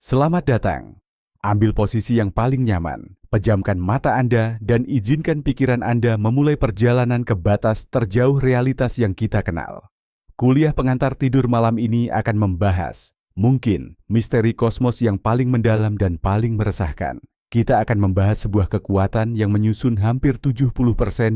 Selamat datang. Ambil posisi yang paling nyaman, pejamkan mata Anda dan izinkan pikiran Anda memulai perjalanan ke batas terjauh realitas yang kita kenal. Kuliah pengantar tidur malam ini akan membahas, mungkin, misteri kosmos yang paling mendalam dan paling meresahkan. Kita akan membahas sebuah kekuatan yang menyusun hampir 70%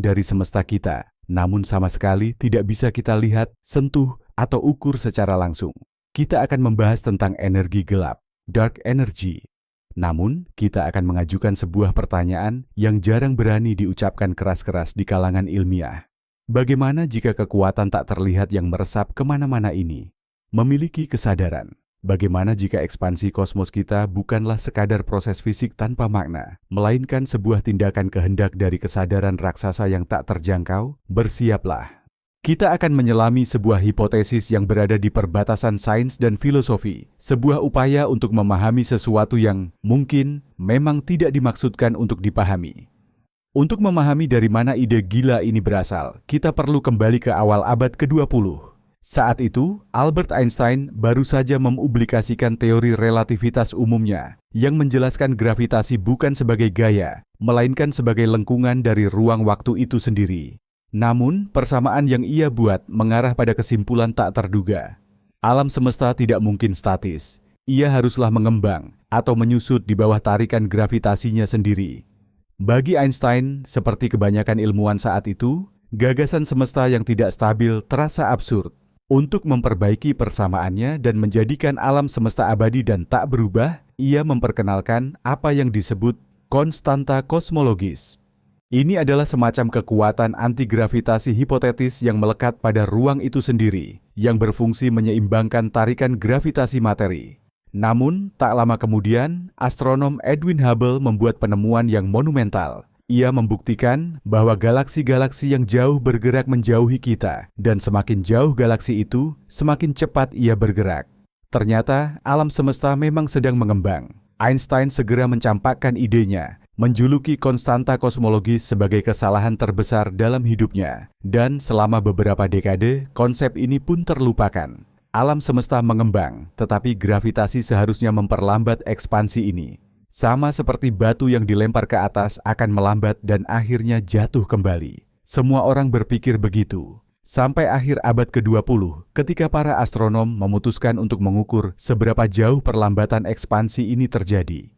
dari semesta kita, namun sama sekali tidak bisa kita lihat, sentuh, atau ukur secara langsung. Kita akan membahas tentang energi gelap, dark energy. Namun, kita akan mengajukan sebuah pertanyaan yang jarang berani diucapkan keras-keras di kalangan ilmiah. Bagaimana jika kekuatan tak terlihat yang meresap kemana-mana ini memiliki kesadaran? Bagaimana jika ekspansi kosmos kita bukanlah sekadar proses fisik tanpa makna, melainkan sebuah tindakan kehendak dari kesadaran raksasa yang tak terjangkau? Bersiaplah. Kita akan menyelami sebuah hipotesis yang berada di perbatasan sains dan filosofi, sebuah upaya untuk memahami sesuatu yang mungkin memang tidak dimaksudkan untuk dipahami. Untuk memahami dari mana ide gila ini berasal, kita perlu kembali ke awal abad ke-20. Saat itu, Albert Einstein baru saja mempublikasikan teori relativitas umumnya, yang menjelaskan gravitasi bukan sebagai gaya, melainkan sebagai lengkungan dari ruang waktu itu sendiri. Namun, persamaan yang ia buat mengarah pada kesimpulan tak terduga. Alam semesta tidak mungkin statis. Ia haruslah mengembang atau menyusut di bawah tarikan gravitasinya sendiri. Bagi Einstein, seperti kebanyakan ilmuwan saat itu, gagasan semesta yang tidak stabil terasa absurd. Untuk memperbaiki persamaannya dan menjadikan alam semesta abadi dan tak berubah, ia memperkenalkan apa yang disebut konstanta kosmologis. Ini adalah semacam kekuatan anti-gravitasi hipotetis yang melekat pada ruang itu sendiri, yang berfungsi menyeimbangkan tarikan gravitasi materi. Namun, tak lama kemudian, astronom Edwin Hubble membuat penemuan yang monumental. Ia membuktikan bahwa galaksi-galaksi yang jauh bergerak menjauhi kita, dan semakin jauh galaksi itu, semakin cepat ia bergerak. Ternyata, alam semesta memang sedang mengembang. Einstein segera mencampakkan idenya, menjuluki konstanta kosmologis sebagai kesalahan terbesar dalam hidupnya. Dan selama beberapa dekade, konsep ini pun terlupakan. Alam semesta mengembang, tetapi gravitasi seharusnya memperlambat ekspansi ini. Sama seperti batu yang dilempar ke atas akan melambat dan akhirnya jatuh kembali. Semua orang berpikir begitu. Sampai akhir abad ke-20, ketika para astronom memutuskan untuk mengukur seberapa jauh perlambatan ekspansi ini terjadi.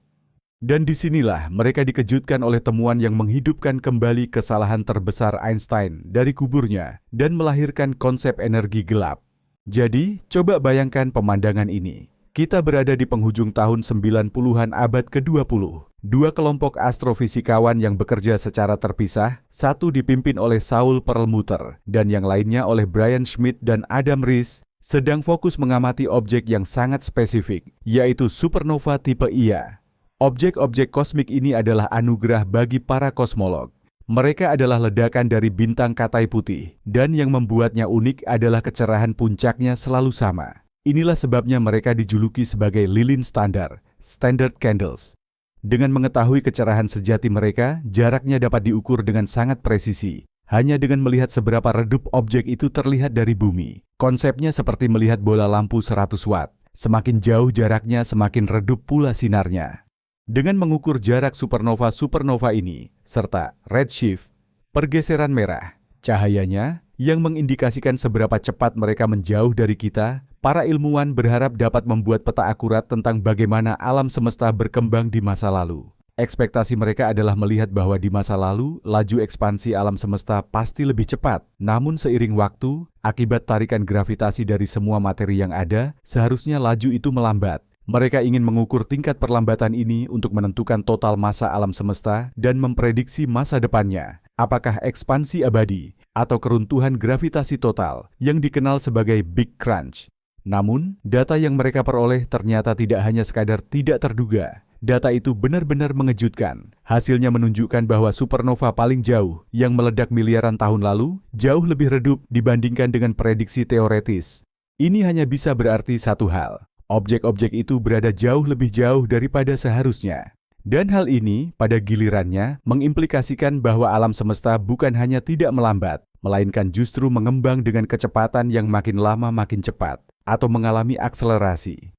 Dan disinilah mereka dikejutkan oleh temuan yang menghidupkan kembali kesalahan terbesar Einstein dari kuburnya dan melahirkan konsep energi gelap. Jadi, coba bayangkan pemandangan ini. Kita berada di penghujung tahun 90-an abad ke-20. Dua kelompok astrofisikawan yang bekerja secara terpisah, satu dipimpin oleh Saul Perlmutter dan yang lainnya oleh Brian Schmidt dan Adam Riess, sedang fokus mengamati objek yang sangat spesifik, yaitu supernova tipe Ia. Objek-objek kosmik ini adalah anugerah bagi para kosmolog. Mereka adalah ledakan dari bintang Katai Putih, dan yang membuatnya unik adalah kecerahan puncaknya selalu sama. Inilah sebabnya mereka dijuluki sebagai lilin standar, standard candles. Dengan mengetahui kecerahan sejati mereka, jaraknya dapat diukur dengan sangat presisi. Hanya dengan melihat seberapa redup objek itu terlihat dari bumi. Konsepnya seperti melihat bola lampu 100 watt. Semakin jauh jaraknya, semakin redup pula sinarnya. Dengan mengukur jarak supernova-supernova ini, serta redshift, pergeseran merah, cahayanya, yang mengindikasikan seberapa cepat mereka menjauh dari kita, para ilmuwan berharap dapat membuat peta akurat tentang bagaimana alam semesta berkembang di masa lalu. Ekspektasi mereka adalah melihat bahwa di masa lalu, laju ekspansi alam semesta pasti lebih cepat. Namun seiring waktu, akibat tarikan gravitasi dari semua materi yang ada, seharusnya laju itu melambat. Mereka ingin mengukur tingkat perlambatan ini untuk menentukan total massa alam semesta dan memprediksi masa depannya. Apakah ekspansi abadi atau keruntuhan gravitasi total yang dikenal sebagai Big Crunch. Namun, data yang mereka peroleh ternyata tidak hanya sekadar tidak terduga. Data itu benar-benar mengejutkan. Hasilnya menunjukkan bahwa supernova paling jauh yang meledak miliaran tahun lalu jauh lebih redup dibandingkan dengan prediksi teoretis. Ini hanya bisa berarti satu hal. Objek-objek itu berada jauh lebih jauh daripada seharusnya. Dan hal ini pada gilirannya mengimplikasikan bahwa alam semesta bukan hanya tidak melambat, melainkan justru mengembang dengan kecepatan yang makin lama makin cepat, atau mengalami akselerasi.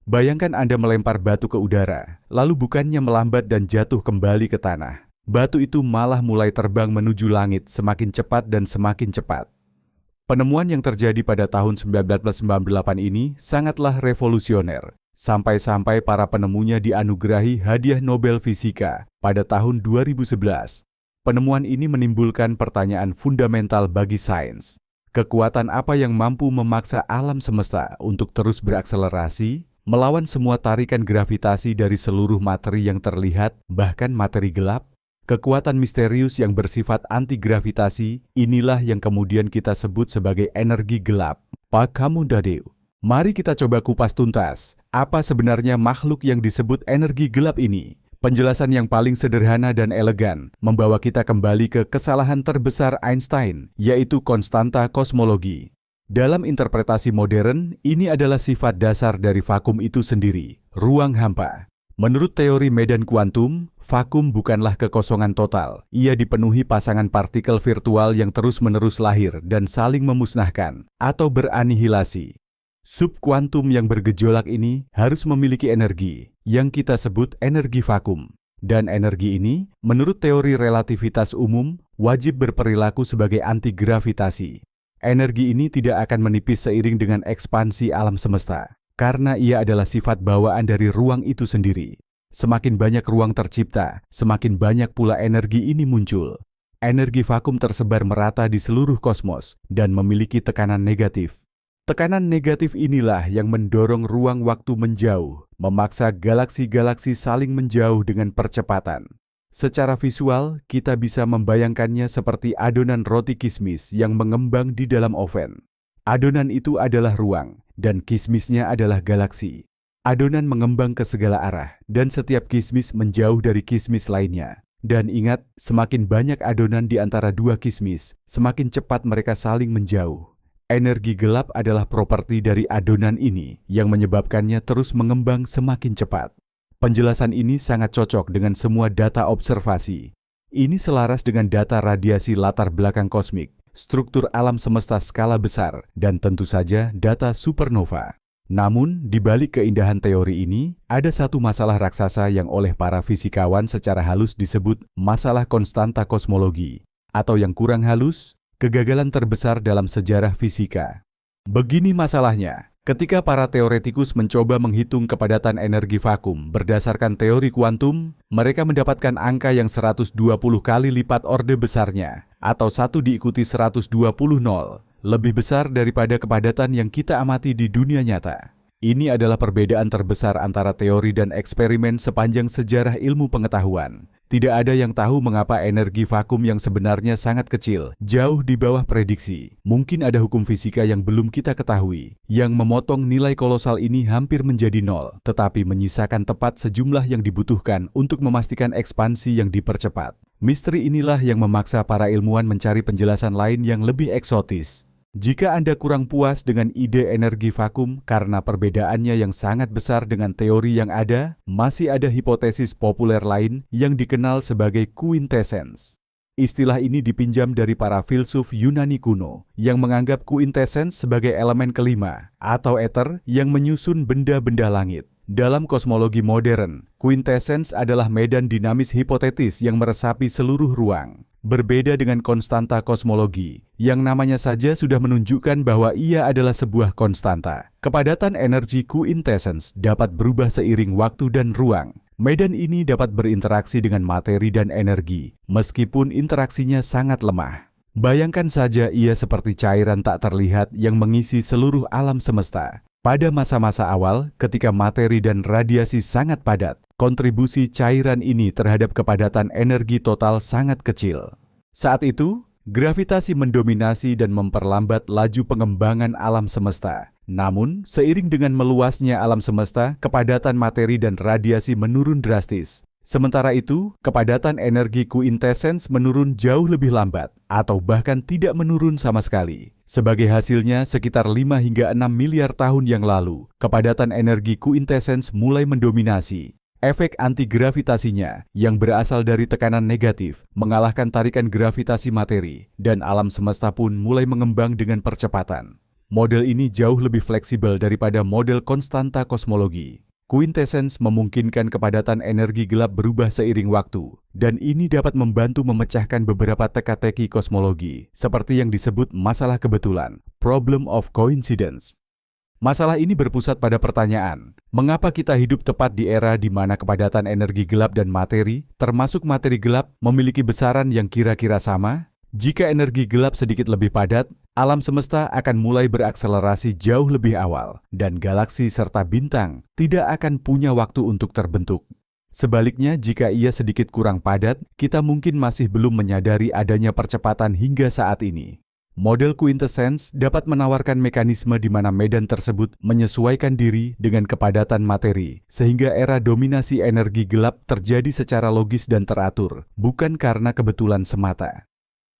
Bayangkan Anda melempar batu ke udara, lalu bukannya melambat dan jatuh kembali ke tanah. Batu itu malah mulai terbang menuju langit semakin cepat dan semakin cepat. Penemuan yang terjadi pada tahun 1998 ini sangatlah revolusioner, sampai-sampai para penemunya dianugerahi hadiah Nobel Fisika pada tahun 2011. Penemuan ini menimbulkan pertanyaan fundamental bagi sains. Kekuatan apa yang mampu memaksa alam semesta untuk terus berakselerasi, melawan semua tarikan gravitasi dari seluruh materi yang terlihat, bahkan materi gelap? Kekuatan misterius yang bersifat anti-gravitasi, inilah yang kemudian kita sebut sebagai energi gelap. Pak Kamundadeu, mari kita coba kupas tuntas, apa sebenarnya makhluk yang disebut energi gelap ini? Penjelasan yang paling sederhana dan elegan membawa kita kembali ke kesalahan terbesar Einstein, yaitu konstanta kosmologi. Dalam interpretasi modern, ini adalah sifat dasar dari vakum itu sendiri, ruang hampa. Menurut teori medan kuantum, vakum bukanlah kekosongan total. Ia dipenuhi pasangan partikel virtual yang terus-menerus lahir dan saling memusnahkan atau beranihilasi. Subkuantum yang bergejolak ini harus memiliki energi yang kita sebut energi vakum. Dan energi ini, menurut teori relativitas umum, wajib berperilaku sebagai anti-gravitasi. Energi ini tidak akan menipis seiring dengan ekspansi alam semesta. Karena ia adalah sifat bawaan dari ruang itu sendiri. Semakin banyak ruang tercipta, semakin banyak pula energi ini muncul. Energi vakum tersebar merata di seluruh kosmos dan memiliki tekanan negatif. Tekanan negatif inilah yang mendorong ruang waktu menjauh, memaksa galaksi-galaksi saling menjauh dengan percepatan. Secara visual, kita bisa membayangkannya seperti adonan roti kismis yang mengembang di dalam oven. Adonan itu adalah ruang, dan kismisnya adalah galaksi. Adonan mengembang ke segala arah, dan setiap kismis menjauh dari kismis lainnya. Dan ingat, semakin banyak adonan di antara dua kismis, semakin cepat mereka saling menjauh. Energi gelap adalah properti dari adonan ini, yang menyebabkannya terus mengembang semakin cepat. Penjelasan ini sangat cocok dengan semua data observasi. Ini selaras dengan data radiasi latar belakang kosmik, struktur alam semesta skala besar, dan tentu saja data supernova. Namun, di balik keindahan teori ini, ada satu masalah raksasa yang oleh para fisikawan secara halus disebut masalah konstanta kosmologi, atau yang kurang halus, kegagalan terbesar dalam sejarah fisika. Begini masalahnya, ketika para teoretikus mencoba menghitung kepadatan energi vakum berdasarkan teori kuantum, mereka mendapatkan angka yang 120 kali lipat orde besarnya, atau 1 diikuti 120 nol, lebih besar daripada kepadatan yang kita amati di dunia nyata. Ini adalah perbedaan terbesar antara teori dan eksperimen sepanjang sejarah ilmu pengetahuan. Tidak ada yang tahu mengapa energi vakum yang sebenarnya sangat kecil, jauh di bawah prediksi. Mungkin ada hukum fisika yang belum kita ketahui, yang memotong nilai kolosal ini hampir menjadi nol, tetapi menyisakan tepat sejumlah yang dibutuhkan untuk memastikan ekspansi yang dipercepat. Misteri inilah yang memaksa para ilmuwan mencari penjelasan lain yang lebih eksotis. Jika Anda kurang puas dengan ide energi vakum karena perbedaannya yang sangat besar dengan teori yang ada, masih ada hipotesis populer lain yang dikenal sebagai quintessence. Istilah ini dipinjam dari para filsuf Yunani kuno yang menganggap quintessence sebagai elemen kelima atau ether yang menyusun benda-benda langit. Dalam kosmologi modern, quintessence adalah medan dinamis hipotetis yang meresapi seluruh ruang. Berbeda dengan konstanta kosmologi, yang namanya saja sudah menunjukkan bahwa ia adalah sebuah konstanta. Kepadatan energi quintessence dapat berubah seiring waktu dan ruang. Medan ini dapat berinteraksi dengan materi dan energi, meskipun interaksinya sangat lemah. Bayangkan saja ia seperti cairan tak terlihat yang mengisi seluruh alam semesta. Pada masa-masa awal, ketika materi dan radiasi sangat padat, kontribusi cairan ini terhadap kepadatan energi total sangat kecil. Saat itu, gravitasi mendominasi dan memperlambat laju pengembangan alam semesta. Namun, seiring dengan meluasnya alam semesta, kepadatan materi dan radiasi menurun drastis. Sementara itu, kepadatan energi quintessence menurun jauh lebih lambat, atau bahkan tidak menurun sama sekali. Sebagai hasilnya, sekitar 5 hingga 6 miliar tahun yang lalu, kepadatan energi quintessence mulai mendominasi. Efek anti-gravitasinya, yang berasal dari tekanan negatif, mengalahkan tarikan gravitasi materi, dan alam semesta pun mulai mengembang dengan percepatan. Model ini jauh lebih fleksibel daripada model konstanta kosmologi. Quintessence memungkinkan kepadatan energi gelap berubah seiring waktu, dan ini dapat membantu memecahkan beberapa teka-teki kosmologi, seperti yang disebut masalah kebetulan, problem of coincidence. Masalah ini berpusat pada pertanyaan, mengapa kita hidup tepat di era di mana kepadatan energi gelap dan materi, termasuk materi gelap, memiliki besaran yang kira-kira sama? Jika energi gelap sedikit lebih padat, alam semesta akan mulai berakselerasi jauh lebih awal, dan galaksi serta bintang tidak akan punya waktu untuk terbentuk. Sebaliknya, jika ia sedikit kurang padat, kita mungkin masih belum menyadari adanya percepatan hingga saat ini. Model Quintessence dapat menawarkan mekanisme di mana medan tersebut menyesuaikan diri dengan kepadatan materi, sehingga era dominasi energi gelap terjadi secara logis dan teratur, bukan karena kebetulan semata.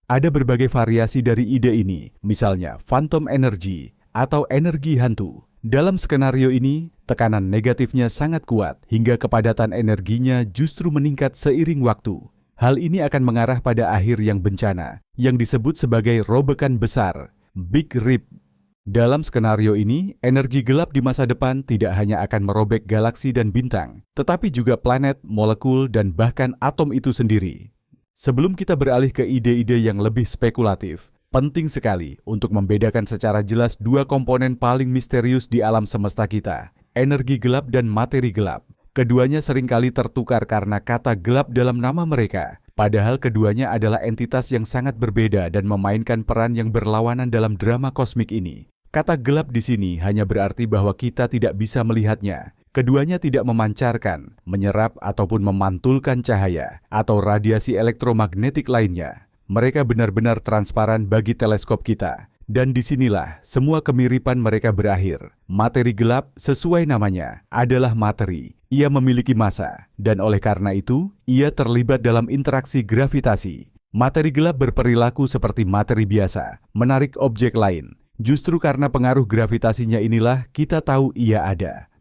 Ada berbagai variasi dari ide ini, misalnya phantom energy atau energi hantu. Dalam skenario ini, tekanan negatifnya sangat kuat hingga kepadatan energinya justru meningkat seiring waktu. Hal ini akan mengarah pada akhir yang bencana, yang disebut sebagai robekan besar, Big Rip. Dalam skenario ini, energi gelap di masa depan tidak hanya akan merobek galaksi dan bintang, tetapi juga planet, molekul, dan bahkan atom itu sendiri. Sebelum kita beralih ke ide-ide yang lebih spekulatif, penting sekali untuk membedakan secara jelas dua komponen paling misterius di alam semesta kita, energi gelap dan materi gelap. Keduanya seringkali tertukar karena kata gelap dalam nama mereka, padahal keduanya adalah entitas yang sangat berbeda dan memainkan peran yang berlawanan dalam drama kosmik ini. Kata gelap di sini hanya berarti bahwa kita tidak bisa melihatnya. Keduanya tidak memancarkan, menyerap ataupun memantulkan cahaya atau radiasi elektromagnetik lainnya. Mereka benar-benar transparan bagi teleskop kita. Dan disinilah semua kemiripan mereka berakhir. Materi gelap sesuai namanya adalah materi. Ia memiliki massa, dan oleh karena itu, ia terlibat dalam interaksi gravitasi. Materi gelap berperilaku seperti materi biasa, menarik objek lain. Justru karena pengaruh gravitasinya inilah kita tahu ia ada.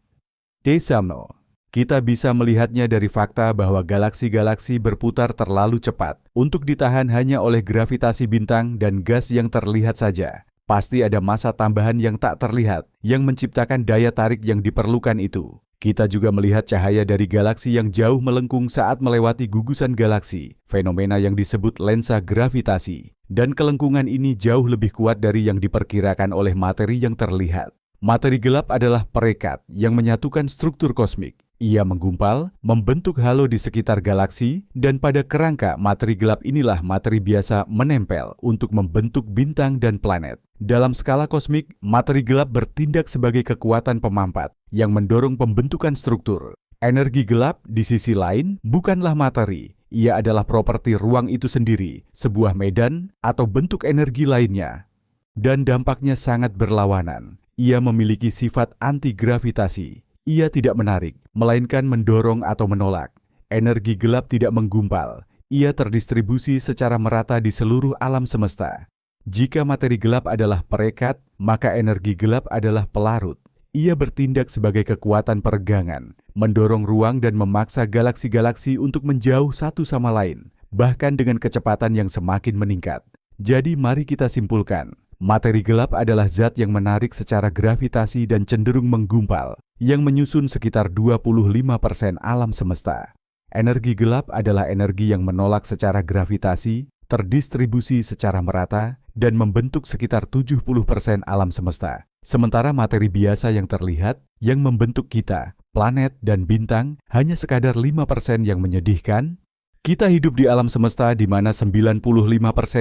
Desamno, kita bisa melihatnya dari fakta bahwa galaksi-galaksi berputar terlalu cepat untuk ditahan hanya oleh gravitasi bintang dan gas yang terlihat saja. Pasti ada massa tambahan yang tak terlihat yang menciptakan daya tarik yang diperlukan itu. Kita juga melihat cahaya dari galaksi yang jauh melengkung saat melewati gugusan galaksi, fenomena yang disebut lensa gravitasi. Dan kelengkungan ini jauh lebih kuat dari yang diperkirakan oleh materi yang terlihat. Materi gelap adalah perekat yang menyatukan struktur kosmik. Ia menggumpal, membentuk halo di sekitar galaksi, dan pada kerangka materi gelap inilah materi biasa menempel untuk membentuk bintang dan planet. Dalam skala kosmik, materi gelap bertindak sebagai kekuatan pemampat yang mendorong pembentukan struktur. Energi gelap, di sisi lain, bukanlah materi. Ia adalah properti ruang itu sendiri, sebuah medan atau bentuk energi lainnya. Dan dampaknya sangat berlawanan. Ia memiliki sifat anti-gravitasi. Ia tidak menarik, melainkan mendorong atau menolak. Energi gelap tidak menggumpal. Ia terdistribusi secara merata di seluruh alam semesta. Jika materi gelap adalah perekat, maka energi gelap adalah pelarut. Ia bertindak sebagai kekuatan peregangan, mendorong ruang dan memaksa galaksi-galaksi untuk menjauh satu sama lain, bahkan dengan kecepatan yang semakin meningkat. Jadi mari kita simpulkan. Materi gelap adalah zat yang menarik secara gravitasi dan cenderung menggumpal, yang menyusun sekitar 25% alam semesta. Energi gelap adalah energi yang menolak secara gravitasi, terdistribusi secara merata, dan membentuk sekitar 70% alam semesta. Sementara materi biasa yang terlihat, yang membentuk kita, planet, dan bintang, hanya sekadar 5% yang menyedihkan. Kita hidup di alam semesta di mana 95%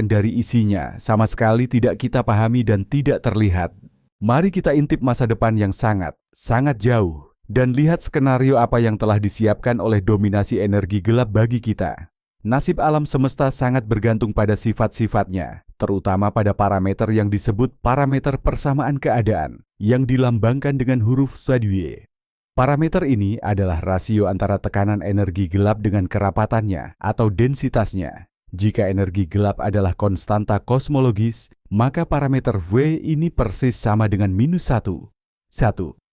dari isinya sama sekali tidak kita pahami dan tidak terlihat. Mari kita intip masa depan yang sangat jauh dan lihat skenario apa yang telah disiapkan oleh dominasi energi gelap bagi kita. Nasib alam semesta sangat bergantung pada sifat-sifatnya, terutama pada parameter yang disebut parameter persamaan keadaan yang dilambangkan dengan huruf Saduye. Parameter ini adalah rasio antara tekanan energi gelap dengan kerapatannya atau densitasnya. Jika energi gelap adalah konstanta kosmologis, maka parameter V ini persis sama dengan -1.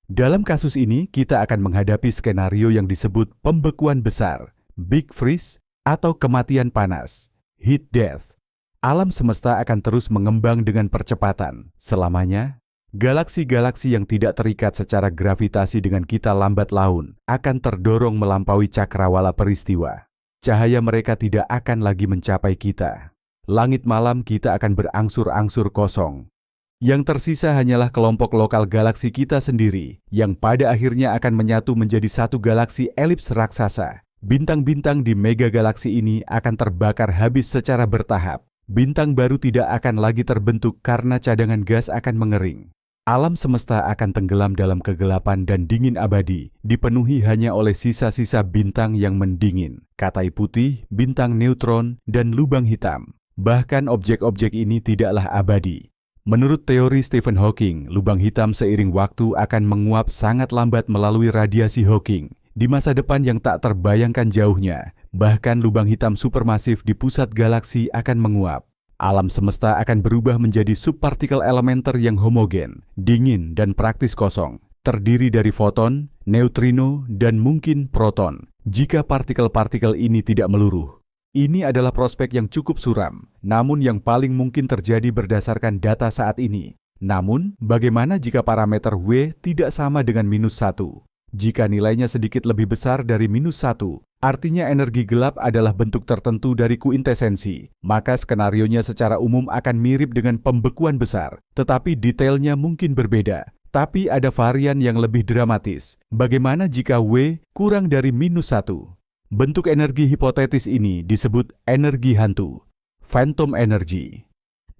Dalam kasus ini, kita akan menghadapi skenario yang disebut pembekuan besar, Big Freeze, atau kematian panas, heat death. Alam semesta akan terus mengembang dengan percepatan, selamanya, Galaksi-galaksi yang tidak terikat secara gravitasi dengan kita lambat laun akan terdorong melampaui cakrawala peristiwa. Cahaya mereka tidak akan lagi mencapai kita. Langit malam kita akan berangsur-angsur kosong. Yang tersisa hanyalah kelompok lokal galaksi kita sendiri, yang pada akhirnya akan menyatu menjadi satu galaksi elips raksasa. Bintang-bintang di mega galaksi ini akan terbakar habis secara bertahap. Bintang baru tidak akan lagi terbentuk karena cadangan gas akan mengering. Alam semesta akan tenggelam dalam kegelapan dan dingin abadi, dipenuhi hanya oleh sisa-sisa bintang yang mendingin, katai putih, bintang neutron, dan lubang hitam. Bahkan objek-objek ini tidaklah abadi. Menurut teori Stephen Hawking, lubang hitam seiring waktu akan menguap sangat lambat melalui radiasi Hawking. Di masa depan yang tak terbayangkan jauhnya, bahkan lubang hitam supermasif di pusat galaksi akan menguap. Alam semesta akan berubah menjadi subpartikel elementer yang homogen, dingin, dan praktis kosong, terdiri dari foton, neutrino, dan mungkin proton, jika partikel-partikel ini tidak meluruh. Ini adalah prospek yang cukup suram, namun yang paling mungkin terjadi berdasarkan data saat ini. Namun, bagaimana jika parameter W tidak sama dengan -1? Jika nilainya sedikit lebih besar dari -1, artinya energi gelap adalah bentuk tertentu dari kuintesensi, maka skenarionya secara umum akan mirip dengan pembekuan besar, tetapi detailnya mungkin berbeda. Tapi ada varian yang lebih dramatis. Bagaimana jika W kurang dari -1? Bentuk energi hipotetis ini disebut energi hantu, phantom energy.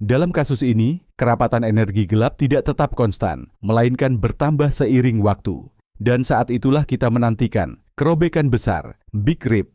Dalam kasus ini, kerapatan energi gelap tidak tetap konstan, melainkan bertambah seiring waktu. Dan saat itulah kita menantikan kerobekan besar, Big Rip.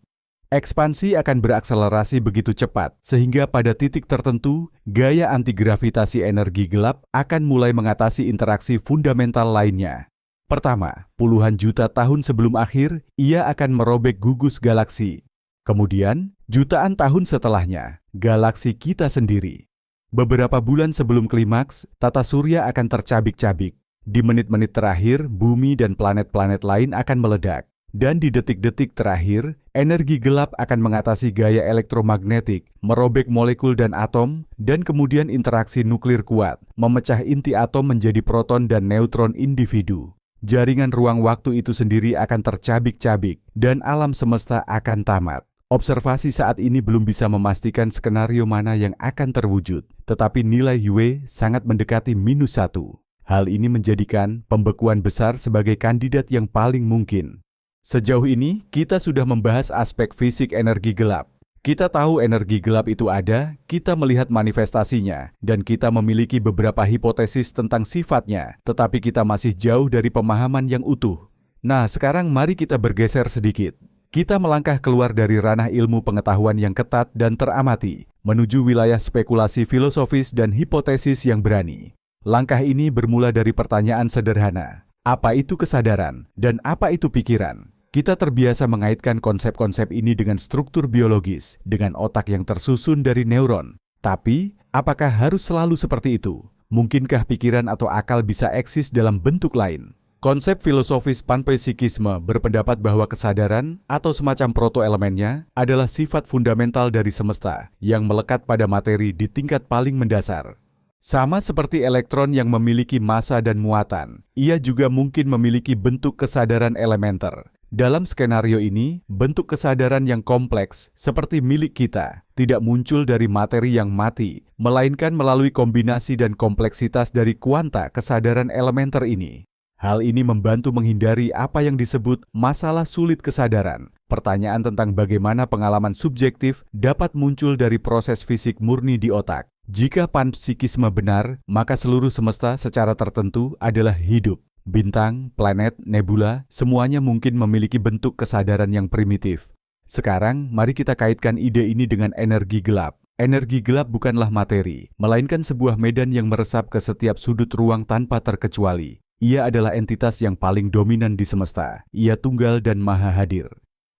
Ekspansi akan berakselerasi begitu cepat, sehingga pada titik tertentu, gaya antigravitasi energi gelap akan mulai mengatasi interaksi fundamental lainnya. Pertama, puluhan juta tahun sebelum akhir, ia akan merobek gugus galaksi. Kemudian, jutaan tahun setelahnya, galaksi kita sendiri. Beberapa bulan sebelum klimaks, tata surya akan tercabik-cabik. Di menit-menit terakhir, bumi dan planet-planet lain akan meledak. Dan di detik-detik terakhir, energi gelap akan mengatasi gaya elektromagnetik, merobek molekul dan atom, dan kemudian interaksi nuklir kuat, memecah inti atom menjadi proton dan neutron individu. Jaringan ruang waktu itu sendiri akan tercabik-cabik, dan alam semesta akan tamat. Observasi saat ini belum bisa memastikan skenario mana yang akan terwujud, tetapi nilai W sangat mendekati -1. Hal ini menjadikan pembekuan besar sebagai kandidat yang paling mungkin. Sejauh ini, kita sudah membahas aspek fisik energi gelap. Kita tahu energi gelap itu ada, kita melihat manifestasinya, dan kita memiliki beberapa hipotesis tentang sifatnya, tetapi kita masih jauh dari pemahaman yang utuh. Nah, sekarang mari kita bergeser sedikit. Kita melangkah keluar dari ranah ilmu pengetahuan yang ketat dan teramati, menuju wilayah spekulasi filosofis dan hipotesis yang berani. Langkah ini bermula dari pertanyaan sederhana, apa itu kesadaran dan apa itu pikiran? Kita terbiasa mengaitkan konsep-konsep ini dengan struktur biologis, dengan otak yang tersusun dari neuron. Tapi, apakah harus selalu seperti itu? Mungkinkah pikiran atau akal bisa eksis dalam bentuk lain? Konsep filosofis panpsikisme berpendapat bahwa kesadaran atau semacam proto-elemennya adalah sifat fundamental dari semesta yang melekat pada materi di tingkat paling mendasar. Sama seperti elektron yang memiliki massa dan muatan, ia juga mungkin memiliki bentuk kesadaran elementer. Dalam skenario ini, bentuk kesadaran yang kompleks seperti milik kita tidak muncul dari materi yang mati, melainkan melalui kombinasi dan kompleksitas dari kuanta kesadaran elementer ini. Hal ini membantu menghindari apa yang disebut masalah sulit kesadaran, pertanyaan tentang bagaimana pengalaman subjektif dapat muncul dari proses fisik murni di otak. Jika panpsikisme benar, maka seluruh semesta secara tertentu adalah hidup. Bintang, planet, nebula, semuanya mungkin memiliki bentuk kesadaran yang primitif. Sekarang, mari kita kaitkan ide ini dengan energi gelap. Energi gelap bukanlah materi, melainkan sebuah medan yang meresap ke setiap sudut ruang tanpa terkecuali. Ia adalah entitas yang paling dominan di semesta. Ia tunggal dan maha hadir.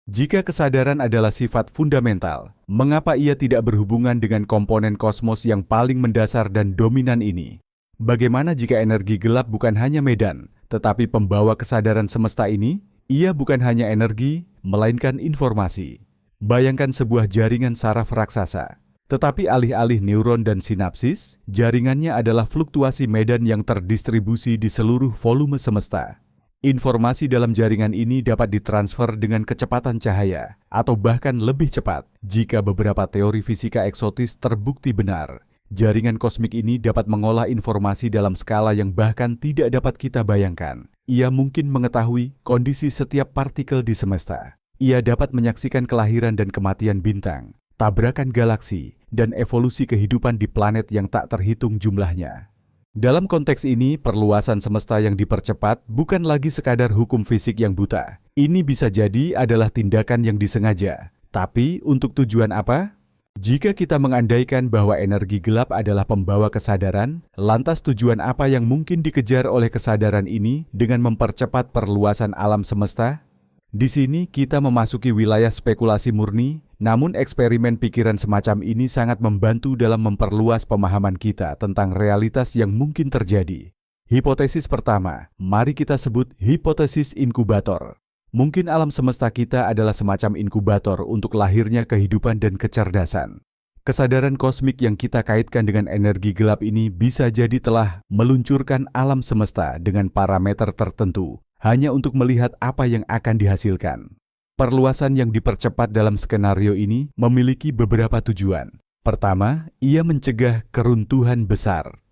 Jika kesadaran adalah sifat fundamental, mengapa ia tidak berhubungan dengan komponen kosmos yang paling mendasar dan dominan ini? Bagaimana jika energi gelap bukan hanya medan, tetapi pembawa kesadaran semesta ini? Ia bukan hanya energi, melainkan informasi. Bayangkan sebuah jaringan saraf raksasa. Tetapi alih-alih neuron dan sinapsis, jaringannya adalah fluktuasi medan yang terdistribusi di seluruh volume semesta. Informasi dalam jaringan ini dapat ditransfer dengan kecepatan cahaya, atau bahkan lebih cepat jika beberapa teori fisika eksotis terbukti benar. Jaringan kosmik ini dapat mengolah informasi dalam skala yang bahkan tidak dapat kita bayangkan. Ia mungkin mengetahui kondisi setiap partikel di semesta. Ia dapat menyaksikan kelahiran dan kematian bintang, tabrakan galaksi, dan evolusi kehidupan di planet yang tak terhitung jumlahnya. Dalam konteks ini, perluasan semesta yang dipercepat bukan lagi sekadar hukum fisik yang buta. Ini bisa jadi adalah tindakan yang disengaja. Tapi untuk tujuan apa? Jika kita mengandaikan bahwa energi gelap adalah pembawa kesadaran, lantas tujuan apa yang mungkin dikejar oleh kesadaran ini dengan mempercepat perluasan alam semesta? Di sini kita memasuki wilayah spekulasi murni, namun eksperimen pikiran semacam ini sangat membantu dalam memperluas pemahaman kita tentang realitas yang mungkin terjadi. Hipotesis pertama, mari kita sebut hipotesis inkubator. Mungkin alam semesta kita adalah semacam inkubator untuk lahirnya kehidupan dan kecerdasan. Kesadaran kosmik yang kita kaitkan dengan energi gelap ini bisa jadi telah meluncurkan alam semesta dengan parameter tertentu, hanya untuk melihat apa yang akan dihasilkan. Perluasan yang dipercepat dalam skenario ini memiliki beberapa tujuan. Pertama, ia mencegah keruntuhan besar.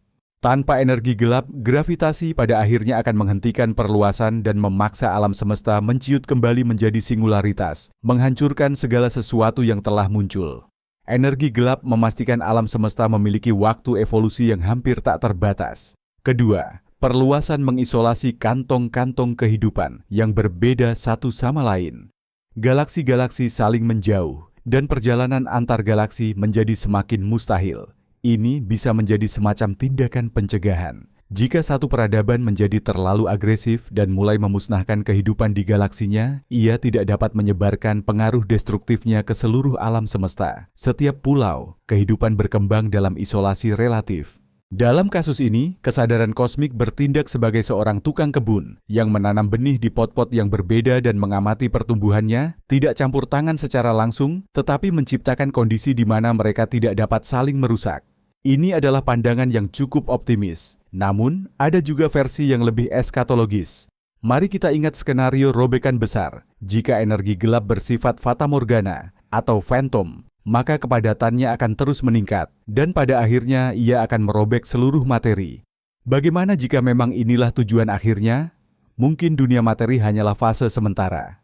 Tanpa energi gelap, gravitasi pada akhirnya akan menghentikan perluasan dan memaksa alam semesta menciut kembali menjadi singularitas, menghancurkan segala sesuatu yang telah muncul. Energi gelap memastikan alam semesta memiliki waktu evolusi yang hampir tak terbatas. Kedua, perluasan mengisolasi kantong-kantong kehidupan yang berbeda satu sama lain. Galaksi-galaksi saling menjauh, dan perjalanan antar galaksi menjadi semakin mustahil. Ini bisa menjadi semacam tindakan pencegahan. Jika satu peradaban menjadi terlalu agresif dan mulai memusnahkan kehidupan di galaksinya, ia tidak dapat menyebarkan pengaruh destruktifnya ke seluruh alam semesta. Setiap pulau, kehidupan berkembang dalam isolasi relatif. Dalam kasus ini, kesadaran kosmik bertindak sebagai seorang tukang kebun yang menanam benih di pot-pot yang berbeda dan mengamati pertumbuhannya, tidak campur tangan secara langsung, tetapi menciptakan kondisi di mana mereka tidak dapat saling merusak. Ini adalah pandangan yang cukup optimis, namun ada juga versi yang lebih eskatologis. Mari kita ingat skenario robekan besar. Jika energi gelap bersifat fatamorgana atau phantom, maka kepadatannya akan terus meningkat, dan pada akhirnya ia akan merobek seluruh materi. Bagaimana jika memang inilah tujuan akhirnya? Mungkin dunia materi hanyalah fase sementara.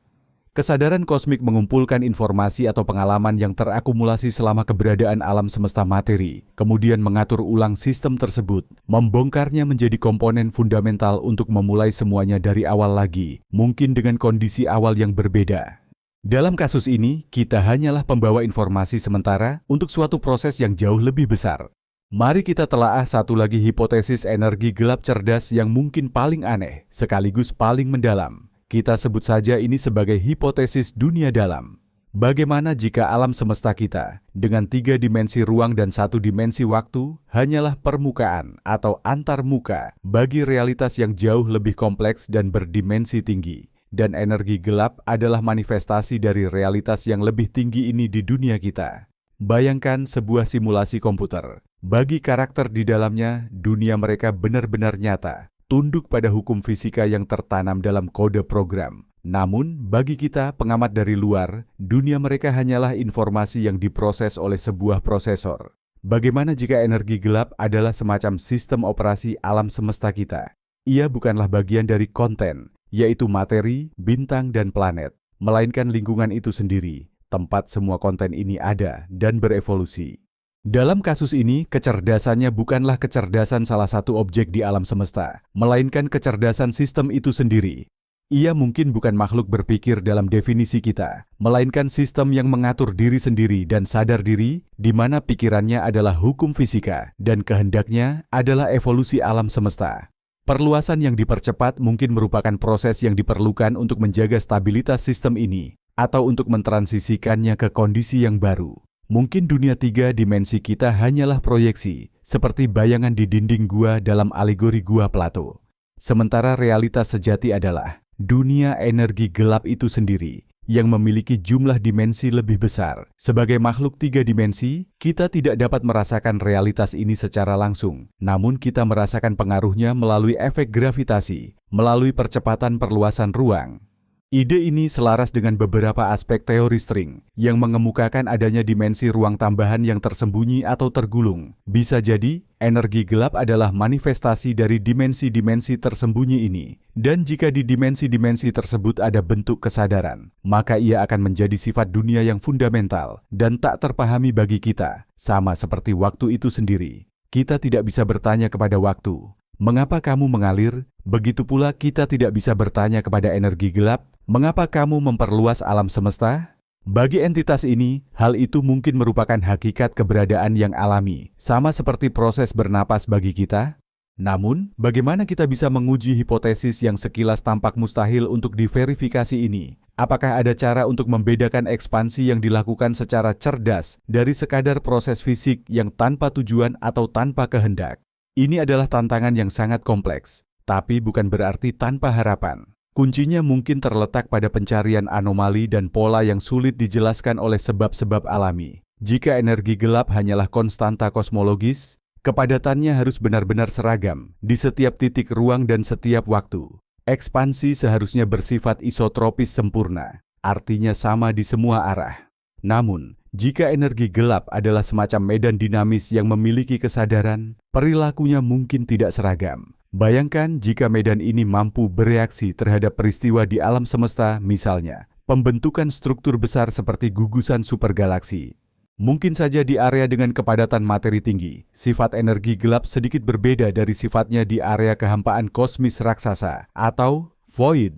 Kesadaran kosmik mengumpulkan informasi atau pengalaman yang terakumulasi selama keberadaan alam semesta materi, kemudian mengatur ulang sistem tersebut, membongkarnya menjadi komponen fundamental untuk memulai semuanya dari awal lagi, mungkin dengan kondisi awal yang berbeda. Dalam kasus ini, kita hanyalah pembawa informasi sementara untuk suatu proses yang jauh lebih besar. Mari kita telaah satu lagi hipotesis energi gelap cerdas yang mungkin paling aneh, sekaligus paling mendalam. Kita sebut saja ini sebagai hipotesis dunia dalam. Bagaimana jika alam semesta kita, dengan 3 dimensi ruang dan 1 dimensi waktu, hanyalah permukaan atau antarmuka bagi realitas yang jauh lebih kompleks dan berdimensi tinggi? Dan energi gelap adalah manifestasi dari realitas yang lebih tinggi ini di dunia kita. Bayangkan sebuah simulasi komputer. Bagi karakter di dalamnya, dunia mereka benar-benar nyata, tunduk pada hukum fisika yang tertanam dalam kode program. Namun, bagi kita, pengamat dari luar, dunia mereka hanyalah informasi yang diproses oleh sebuah prosesor. Bagaimana jika energi gelap adalah semacam sistem operasi alam semesta kita? Ia bukanlah bagian dari konten, yaitu materi, bintang, dan planet, melainkan lingkungan itu sendiri, tempat semua konten ini ada dan berevolusi. Dalam kasus ini, kecerdasannya bukanlah kecerdasan salah satu objek di alam semesta, melainkan kecerdasan sistem itu sendiri. Ia mungkin bukan makhluk berpikir dalam definisi kita, melainkan sistem yang mengatur diri sendiri dan sadar diri, di mana pikirannya adalah hukum fisika dan kehendaknya adalah evolusi alam semesta. Perluasan yang dipercepat mungkin merupakan proses yang diperlukan untuk menjaga stabilitas sistem ini, atau untuk mentransisikannya ke kondisi yang baru. Mungkin dunia 3 dimensi kita hanyalah proyeksi, seperti bayangan di dinding gua dalam alegori gua Plato. Sementara realitas sejati adalah dunia energi gelap itu sendiri, yang memiliki jumlah dimensi lebih besar. Sebagai makhluk 3 dimensi, kita tidak dapat merasakan realitas ini secara langsung. Namun kita merasakan pengaruhnya melalui efek gravitasi, melalui percepatan perluasan ruang. Ide ini selaras dengan beberapa aspek teori string yang mengemukakan adanya dimensi ruang tambahan yang tersembunyi atau tergulung. Bisa jadi, energi gelap adalah manifestasi dari dimensi-dimensi tersembunyi ini. Dan jika di dimensi-dimensi tersebut ada bentuk kesadaran, maka ia akan menjadi sifat dunia yang fundamental dan tak terpahami bagi kita, sama seperti waktu itu sendiri. Kita tidak bisa bertanya kepada waktu, "Mengapa kamu mengalir?" Begitu pula kita tidak bisa bertanya kepada energi gelap, "Mengapa kamu memperluas alam semesta?" Bagi entitas ini, hal itu mungkin merupakan hakikat keberadaan yang alami, sama seperti proses bernapas bagi kita. Namun, bagaimana kita bisa menguji hipotesis yang sekilas tampak mustahil untuk diverifikasi ini? Apakah ada cara untuk membedakan ekspansi yang dilakukan secara cerdas dari sekadar proses fisik yang tanpa tujuan atau tanpa kehendak? Ini adalah tantangan yang sangat kompleks, tapi bukan berarti tanpa harapan. Kuncinya mungkin terletak pada pencarian anomali dan pola yang sulit dijelaskan oleh sebab-sebab alami. Jika energi gelap hanyalah konstanta kosmologis, kepadatannya harus benar-benar seragam di setiap titik ruang dan setiap waktu. Ekspansi seharusnya bersifat isotropis sempurna, artinya sama di semua arah. Namun, jika energi gelap adalah semacam medan dinamis yang memiliki kesadaran, perilakunya mungkin tidak seragam. Bayangkan jika medan ini mampu bereaksi terhadap peristiwa di alam semesta, misalnya pembentukan struktur besar seperti gugusan supergalaksi. Mungkin saja di area dengan kepadatan materi tinggi, sifat energi gelap sedikit berbeda dari sifatnya di area kehampaan kosmis raksasa atau void.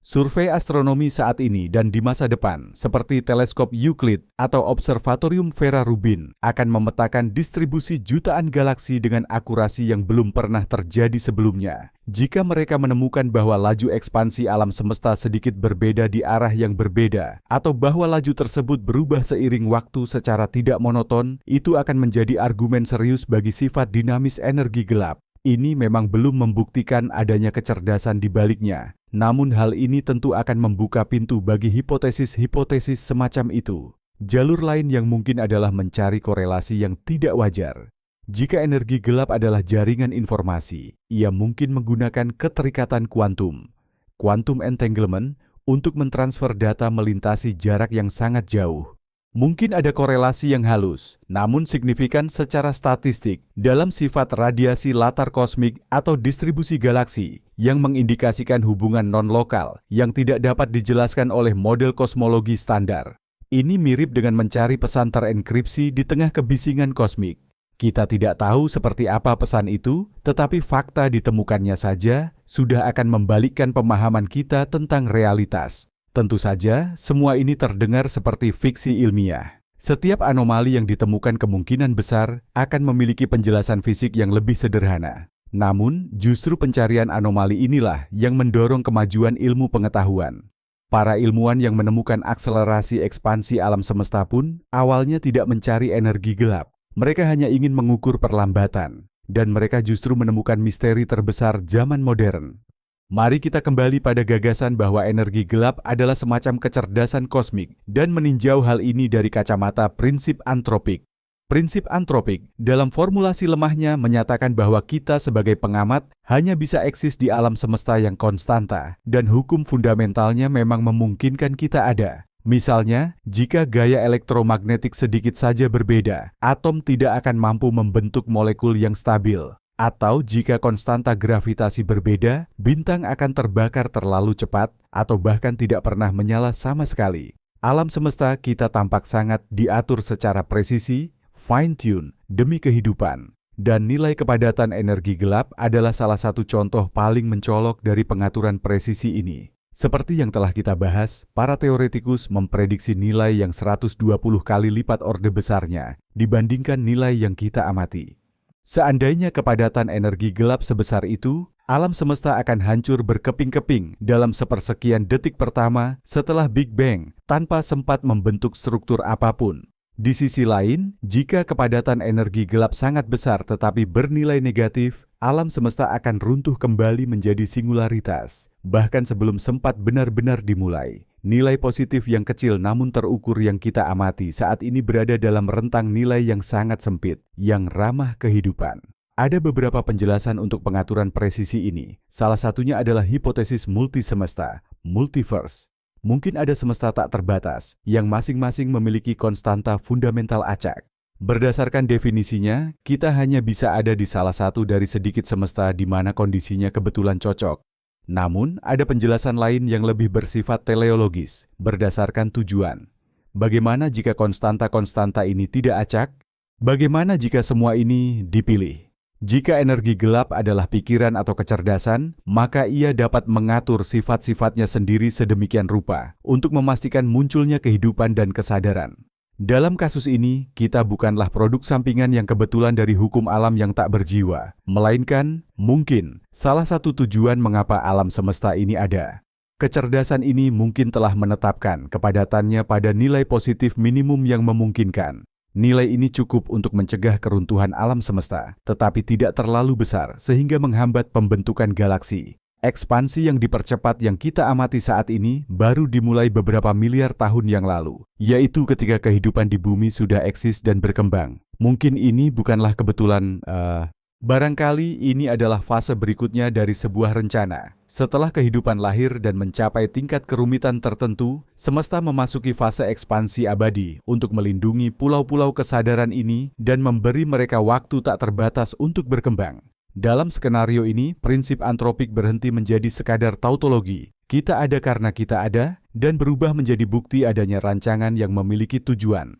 Survei astronomi saat ini dan di masa depan, seperti teleskop Euclid atau observatorium Vera Rubin, akan memetakan distribusi jutaan galaksi dengan akurasi yang belum pernah terjadi sebelumnya. Jika mereka menemukan bahwa laju ekspansi alam semesta sedikit berbeda di arah yang berbeda, atau bahwa laju tersebut berubah seiring waktu secara tidak monoton, itu akan menjadi argumen serius bagi sifat dinamis energi gelap. Ini memang belum membuktikan adanya kecerdasan di baliknya. Namun hal ini tentu akan membuka pintu bagi hipotesis-hipotesis semacam itu. Jalur lain yang mungkin adalah mencari korelasi yang tidak wajar. Jika energi gelap adalah jaringan informasi, ia mungkin menggunakan keterikatan kuantum, quantum entanglement, untuk mentransfer data melintasi jarak yang sangat jauh. Mungkin ada korelasi yang halus, namun signifikan secara statistik dalam sifat radiasi latar kosmik atau distribusi galaksi yang mengindikasikan hubungan non-lokal yang tidak dapat dijelaskan oleh model kosmologi standar. Ini mirip dengan mencari pesan terenkripsi di tengah kebisingan kosmik. Kita tidak tahu seperti apa pesan itu, tetapi fakta ditemukannya saja sudah akan membalikkan pemahaman kita tentang realitas. Tentu saja, semua ini terdengar seperti fiksi ilmiah. Setiap anomali yang ditemukan kemungkinan besar akan memiliki penjelasan fisik yang lebih sederhana. Namun, justru pencarian anomali inilah yang mendorong kemajuan ilmu pengetahuan. Para ilmuwan yang menemukan akselerasi ekspansi alam semesta pun awalnya tidak mencari energi gelap. Mereka hanya ingin mengukur perlambatan, dan mereka justru menemukan misteri terbesar zaman modern. Mari kita kembali pada gagasan bahwa energi gelap adalah semacam kecerdasan kosmik dan meninjau hal ini dari kacamata prinsip antropik. Prinsip antropik dalam formulasi lemahnya menyatakan bahwa kita sebagai pengamat hanya bisa eksis di alam semesta yang konstanta dan hukum fundamentalnya memang memungkinkan kita ada. Misalnya, jika gaya elektromagnetik sedikit saja berbeda, atom tidak akan mampu membentuk molekul yang stabil. Atau jika konstanta gravitasi berbeda, bintang akan terbakar terlalu cepat atau bahkan tidak pernah menyala sama sekali. Alam semesta kita tampak sangat diatur secara presisi, fine-tune demi kehidupan. Dan nilai kepadatan energi gelap adalah salah satu contoh paling mencolok dari pengaturan presisi ini. Seperti yang telah kita bahas, para teoretikus memprediksi nilai yang 120 kali lipat orde besarnya dibandingkan nilai yang kita amati. Seandainya kepadatan energi gelap sebesar itu, alam semesta akan hancur berkeping-keping dalam sepersekian detik pertama setelah Big Bang tanpa sempat membentuk struktur apapun. Di sisi lain, jika kepadatan energi gelap sangat besar tetapi bernilai negatif, alam semesta akan runtuh kembali menjadi singularitas, bahkan sebelum sempat benar-benar dimulai. Nilai positif yang kecil namun terukur yang kita amati saat ini berada dalam rentang nilai yang sangat sempit, yang ramah kehidupan. Ada beberapa penjelasan untuk pengaturan presisi ini. Salah satunya adalah hipotesis multisemesta, multiverse. Mungkin ada semesta tak terbatas, yang masing-masing memiliki konstanta fundamental acak. Berdasarkan definisinya, kita hanya bisa ada di salah satu dari sedikit semesta di mana kondisinya kebetulan cocok. Namun, ada penjelasan lain yang lebih bersifat teleologis, berdasarkan tujuan. Bagaimana jika konstanta-konstanta ini tidak acak? Bagaimana jika semua ini dipilih? Jika energi gelap adalah pikiran atau kecerdasan, maka ia dapat mengatur sifat-sifatnya sendiri sedemikian rupa untuk memastikan munculnya kehidupan dan kesadaran. Dalam kasus ini, kita bukanlah produk sampingan yang kebetulan dari hukum alam yang tak berjiwa, melainkan mungkin salah satu tujuan mengapa alam semesta ini ada. Kecerdasan ini mungkin telah menetapkan kepadatannya pada nilai positif minimum yang memungkinkan. Nilai ini cukup untuk mencegah keruntuhan alam semesta, tetapi tidak terlalu besar sehingga menghambat pembentukan galaksi. Ekspansi yang dipercepat yang kita amati saat ini baru dimulai beberapa miliar tahun yang lalu, yaitu ketika kehidupan di bumi sudah eksis dan berkembang. Mungkin ini bukanlah kebetulan, barangkali ini adalah fase berikutnya dari sebuah rencana. Setelah kehidupan lahir dan mencapai tingkat kerumitan tertentu, semesta memasuki fase ekspansi abadi untuk melindungi pulau-pulau kesadaran ini dan memberi mereka waktu tak terbatas untuk berkembang. Dalam skenario ini, prinsip antropik berhenti menjadi sekadar tautologi. Kita ada karena kita ada, dan berubah menjadi bukti adanya rancangan yang memiliki tujuan.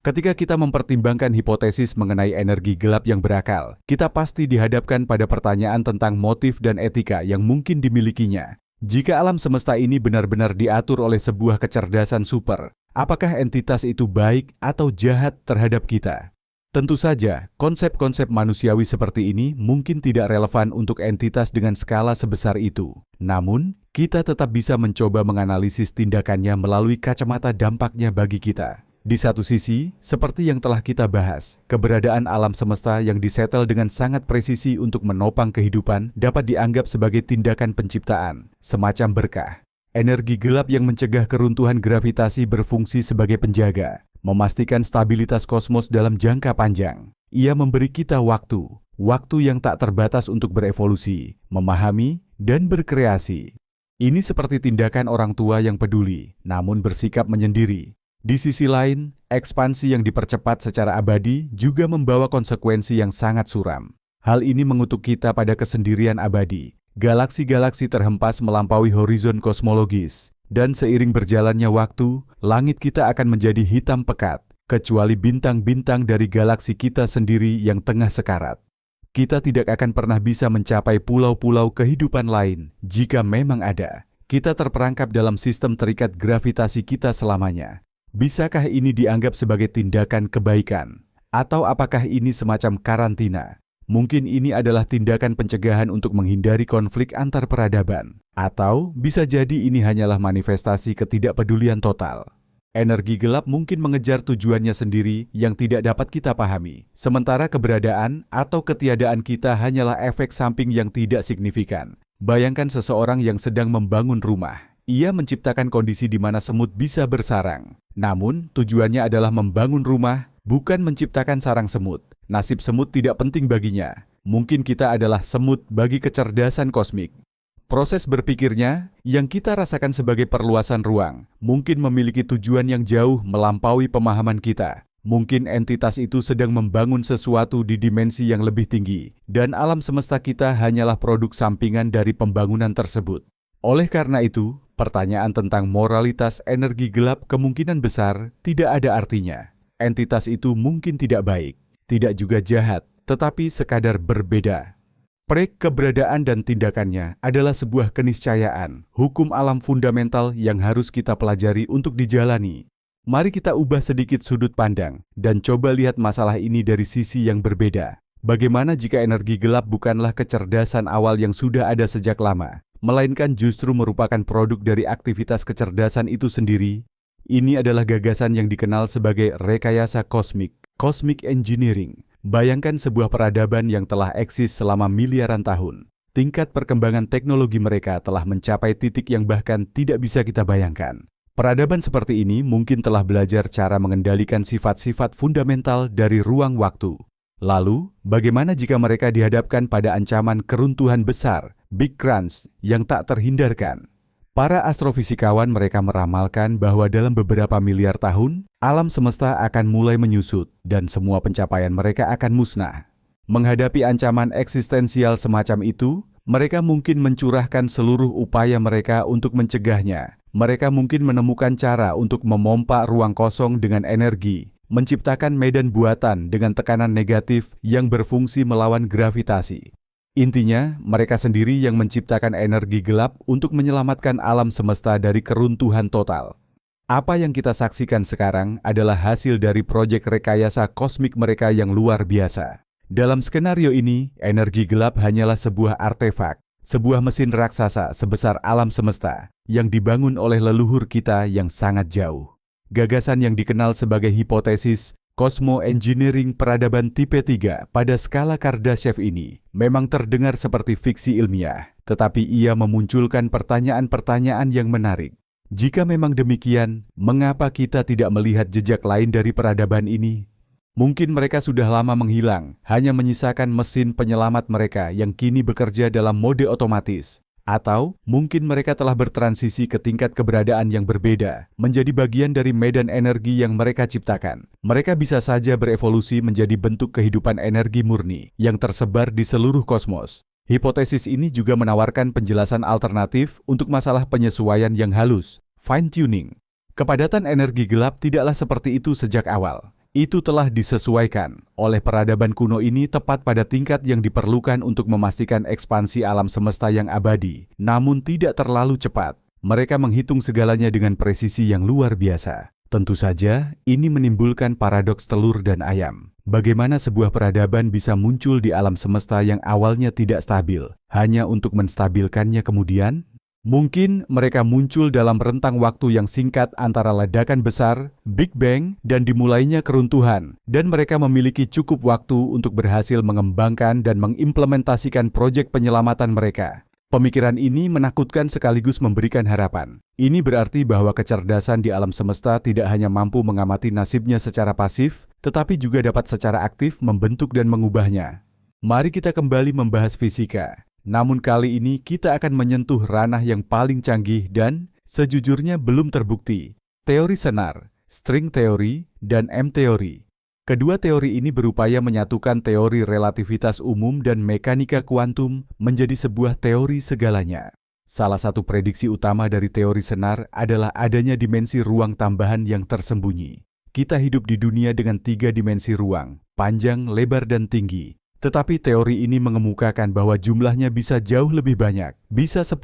Ketika kita mempertimbangkan hipotesis mengenai energi gelap yang berakal, kita pasti dihadapkan pada pertanyaan tentang motif dan etika yang mungkin dimilikinya. Jika alam semesta ini benar-benar diatur oleh sebuah kecerdasan super, apakah entitas itu baik atau jahat terhadap kita? Tentu saja, konsep-konsep manusiawi seperti ini mungkin tidak relevan untuk entitas dengan skala sebesar itu. Namun, kita tetap bisa mencoba menganalisis tindakannya melalui kacamata dampaknya bagi kita. Di satu sisi, seperti yang telah kita bahas, keberadaan alam semesta yang disetel dengan sangat presisi untuk menopang kehidupan dapat dianggap sebagai tindakan penciptaan, semacam berkah. Energi gelap yang mencegah keruntuhan gravitasi berfungsi sebagai penjaga, memastikan stabilitas kosmos dalam jangka panjang. Ia memberi kita waktu yang tak terbatas untuk berevolusi, memahami, dan berkreasi. Ini seperti tindakan orang tua yang peduli, namun bersikap menyendiri. Di sisi lain, ekspansi yang dipercepat secara abadi juga membawa konsekuensi yang sangat suram. Hal ini mengutuk kita pada kesendirian abadi. Galaksi-galaksi terhempas melampaui horizon kosmologis, dan seiring berjalannya waktu, langit kita akan menjadi hitam pekat, kecuali bintang-bintang dari galaksi kita sendiri yang tengah sekarat. Kita tidak akan pernah bisa mencapai pulau-pulau kehidupan lain jika memang ada. Kita terperangkap dalam sistem terikat gravitasi kita selamanya. Bisakah ini dianggap sebagai tindakan kebaikan? Atau apakah ini semacam karantina? Mungkin ini adalah tindakan pencegahan untuk menghindari konflik antar peradaban. Atau bisa jadi ini hanyalah manifestasi ketidakpedulian total. Energi gelap mungkin mengejar tujuannya sendiri yang tidak dapat kita pahami. Sementara keberadaan atau ketiadaan kita hanyalah efek samping yang tidak signifikan. Bayangkan seseorang yang sedang membangun rumah. Ia menciptakan kondisi di mana semut bisa bersarang. Namun, tujuannya adalah membangun rumah, bukan menciptakan sarang semut. Nasib semut tidak penting baginya. Mungkin kita adalah semut bagi kecerdasan kosmik. Proses berpikirnya, yang kita rasakan sebagai perluasan ruang, mungkin memiliki tujuan yang jauh melampaui pemahaman kita. Mungkin entitas itu sedang membangun sesuatu di dimensi yang lebih tinggi, dan alam semesta kita hanyalah produk sampingan dari pembangunan tersebut. Oleh karena itu, pertanyaan tentang moralitas energi gelap kemungkinan besar tidak ada artinya. Entitas itu mungkin tidak baik, tidak juga jahat, tetapi sekadar berbeda. Keberadaan dan tindakannya adalah sebuah keniscayaan, hukum alam fundamental yang harus kita pelajari untuk dijalani. Mari kita ubah sedikit sudut pandang dan coba lihat masalah ini dari sisi yang berbeda. Bagaimana jika energi gelap bukanlah kecerdasan awal yang sudah ada sejak lama, melainkan justru merupakan produk dari aktivitas kecerdasan itu sendiri? Ini adalah gagasan yang dikenal sebagai rekayasa kosmik, cosmic engineering. Bayangkan sebuah peradaban yang telah eksis selama miliaran tahun. Tingkat perkembangan teknologi mereka telah mencapai titik yang bahkan tidak bisa kita bayangkan. Peradaban seperti ini mungkin telah belajar cara mengendalikan sifat-sifat fundamental dari ruang waktu. Lalu, bagaimana jika mereka dihadapkan pada ancaman keruntuhan besar, Big Crunch, yang tak terhindarkan? Para astrofisikawan mereka meramalkan bahwa dalam beberapa miliar tahun, alam semesta akan mulai menyusut dan semua pencapaian mereka akan musnah. Menghadapi ancaman eksistensial semacam itu, mereka mungkin mencurahkan seluruh upaya mereka untuk mencegahnya. Mereka mungkin menemukan cara untuk memompa ruang kosong dengan energi, menciptakan medan buatan dengan tekanan negatif yang berfungsi melawan gravitasi. Intinya, mereka sendiri yang menciptakan energi gelap untuk menyelamatkan alam semesta dari keruntuhan total. Apa yang kita saksikan sekarang adalah hasil dari proyek rekayasa kosmik mereka yang luar biasa. Dalam skenario ini, energi gelap hanyalah sebuah artefak, sebuah mesin raksasa sebesar alam semesta yang dibangun oleh leluhur kita yang sangat jauh. Gagasan yang dikenal sebagai hipotesis Cosmo Engineering peradaban tipe 3 pada skala Kardashev ini memang terdengar seperti fiksi ilmiah, tetapi ia memunculkan pertanyaan-pertanyaan yang menarik. Jika memang demikian, mengapa kita tidak melihat jejak lain dari peradaban ini? Mungkin mereka sudah lama menghilang, hanya menyisakan mesin penyelamat mereka yang kini bekerja dalam mode otomatis. Atau mungkin mereka telah bertransisi ke tingkat keberadaan yang berbeda, menjadi bagian dari medan energi yang mereka ciptakan. Mereka bisa saja berevolusi menjadi bentuk kehidupan energi murni yang tersebar di seluruh kosmos. Hipotesis ini juga menawarkan penjelasan alternatif untuk masalah penyesuaian yang halus, fine-tuning. Kepadatan energi gelap tidaklah seperti itu sejak awal. Itu telah disesuaikan oleh peradaban kuno ini tepat pada tingkat yang diperlukan untuk memastikan ekspansi alam semesta yang abadi, namun tidak terlalu cepat. Mereka menghitung segalanya dengan presisi yang luar biasa. Tentu saja, ini menimbulkan paradoks telur dan ayam. Bagaimana sebuah peradaban bisa muncul di alam semesta yang awalnya tidak stabil, hanya untuk menstabilkannya kemudian? Mungkin mereka muncul dalam rentang waktu yang singkat antara ledakan besar, Big Bang, dan dimulainya keruntuhan, dan mereka memiliki cukup waktu untuk berhasil mengembangkan dan mengimplementasikan proyek penyelamatan mereka. Pemikiran ini menakutkan sekaligus memberikan harapan. Ini berarti bahwa kecerdasan di alam semesta tidak hanya mampu mengamati nasibnya secara pasif, tetapi juga dapat secara aktif membentuk dan mengubahnya. Mari kita kembali membahas fisika. Namun kali ini kita akan menyentuh ranah yang paling canggih dan sejujurnya belum terbukti. Teori senar, string teori, dan M-teori. Kedua teori ini berupaya menyatukan teori relativitas umum dan mekanika kuantum menjadi sebuah teori segalanya. Salah satu prediksi utama dari teori senar adalah adanya dimensi ruang tambahan yang tersembunyi. Kita hidup di dunia dengan 3 dimensi ruang, panjang, lebar, dan tinggi. Tetapi teori ini mengemukakan bahwa jumlahnya bisa jauh lebih banyak, bisa 10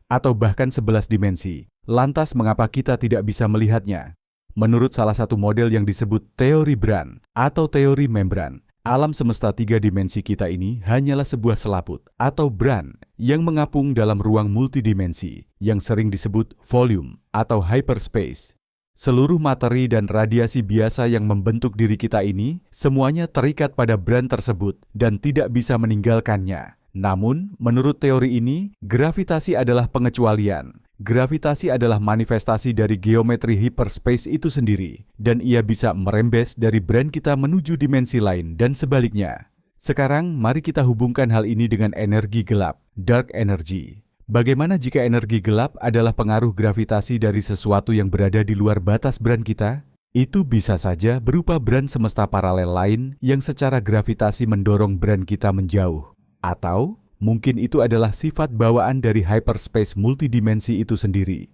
atau bahkan 11 dimensi. Lantas mengapa kita tidak bisa melihatnya? Menurut salah satu model yang disebut teori Brane atau teori membran, alam semesta 3 dimensi kita ini hanyalah sebuah selaput atau Brane yang mengapung dalam ruang multidimensi yang sering disebut volume atau hyperspace. Seluruh materi dan radiasi biasa yang membentuk diri kita ini semuanya terikat pada Brane tersebut dan tidak bisa meninggalkannya. Namun, menurut teori ini, gravitasi adalah pengecualian. Gravitasi adalah manifestasi dari geometri hyperspace itu sendiri, dan ia bisa merembes dari Brane kita menuju dimensi lain dan sebaliknya. Sekarang, mari kita hubungkan hal ini dengan energi gelap, dark energy. Bagaimana jika energi gelap adalah pengaruh gravitasi dari sesuatu yang berada di luar batas Brane kita? Itu bisa saja berupa Brane semesta paralel lain yang secara gravitasi mendorong Brane kita menjauh. Atau mungkin itu adalah sifat bawaan dari hyperspace multidimensi itu sendiri.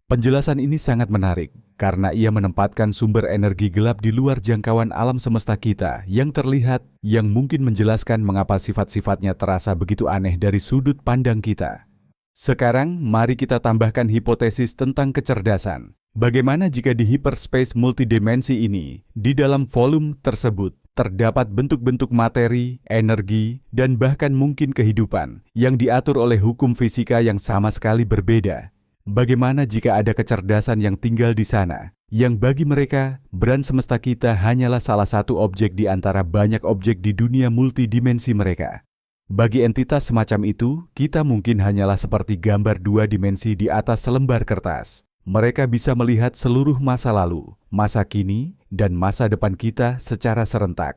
Penjelasan ini sangat menarik karena ia menempatkan sumber energi gelap di luar jangkauan alam semesta kita yang terlihat, yang mungkin menjelaskan mengapa sifat-sifatnya terasa begitu aneh dari sudut pandang kita. Sekarang, mari kita tambahkan hipotesis tentang kecerdasan. Bagaimana jika di hyperspace multidimensi ini, di dalam volume tersebut, terdapat bentuk-bentuk materi, energi, dan bahkan mungkin kehidupan yang diatur oleh hukum fisika yang sama sekali berbeda? Bagaimana jika ada kecerdasan yang tinggal di sana, yang bagi mereka, Brane semesta kita hanyalah salah satu objek di antara banyak objek di dunia multidimensi mereka? Bagi entitas semacam itu, kita mungkin hanyalah seperti gambar 2 dimensi di atas selembar kertas. Mereka bisa melihat seluruh masa lalu, masa kini, dan masa depan kita secara serentak.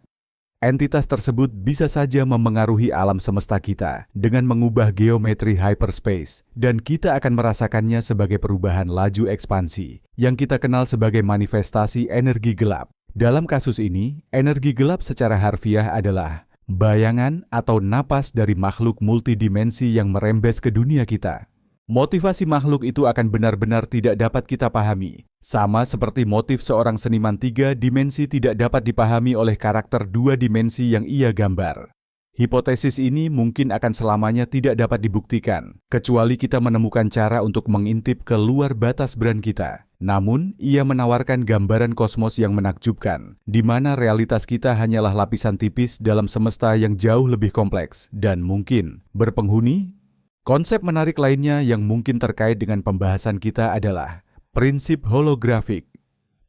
Entitas tersebut bisa saja memengaruhi alam semesta kita dengan mengubah geometri hyperspace, dan kita akan merasakannya sebagai perubahan laju ekspansi yang kita kenal sebagai manifestasi energi gelap. Dalam kasus ini, energi gelap secara harfiah adalah bayangan atau napas dari makhluk multidimensi yang merembes ke dunia kita. Motivasi makhluk itu akan benar-benar tidak dapat kita pahami, sama seperti motif seorang seniman 3 dimensi tidak dapat dipahami oleh karakter 2 dimensi yang ia gambar. Hipotesis ini mungkin akan selamanya tidak dapat dibuktikan, kecuali kita menemukan cara untuk mengintip ke luar batas brand kita. Namun, ia menawarkan gambaran kosmos yang menakjubkan, di mana realitas kita hanyalah lapisan tipis dalam semesta yang jauh lebih kompleks dan mungkin berpenghuni. Konsep menarik lainnya yang mungkin terkait dengan pembahasan kita adalah prinsip holografik.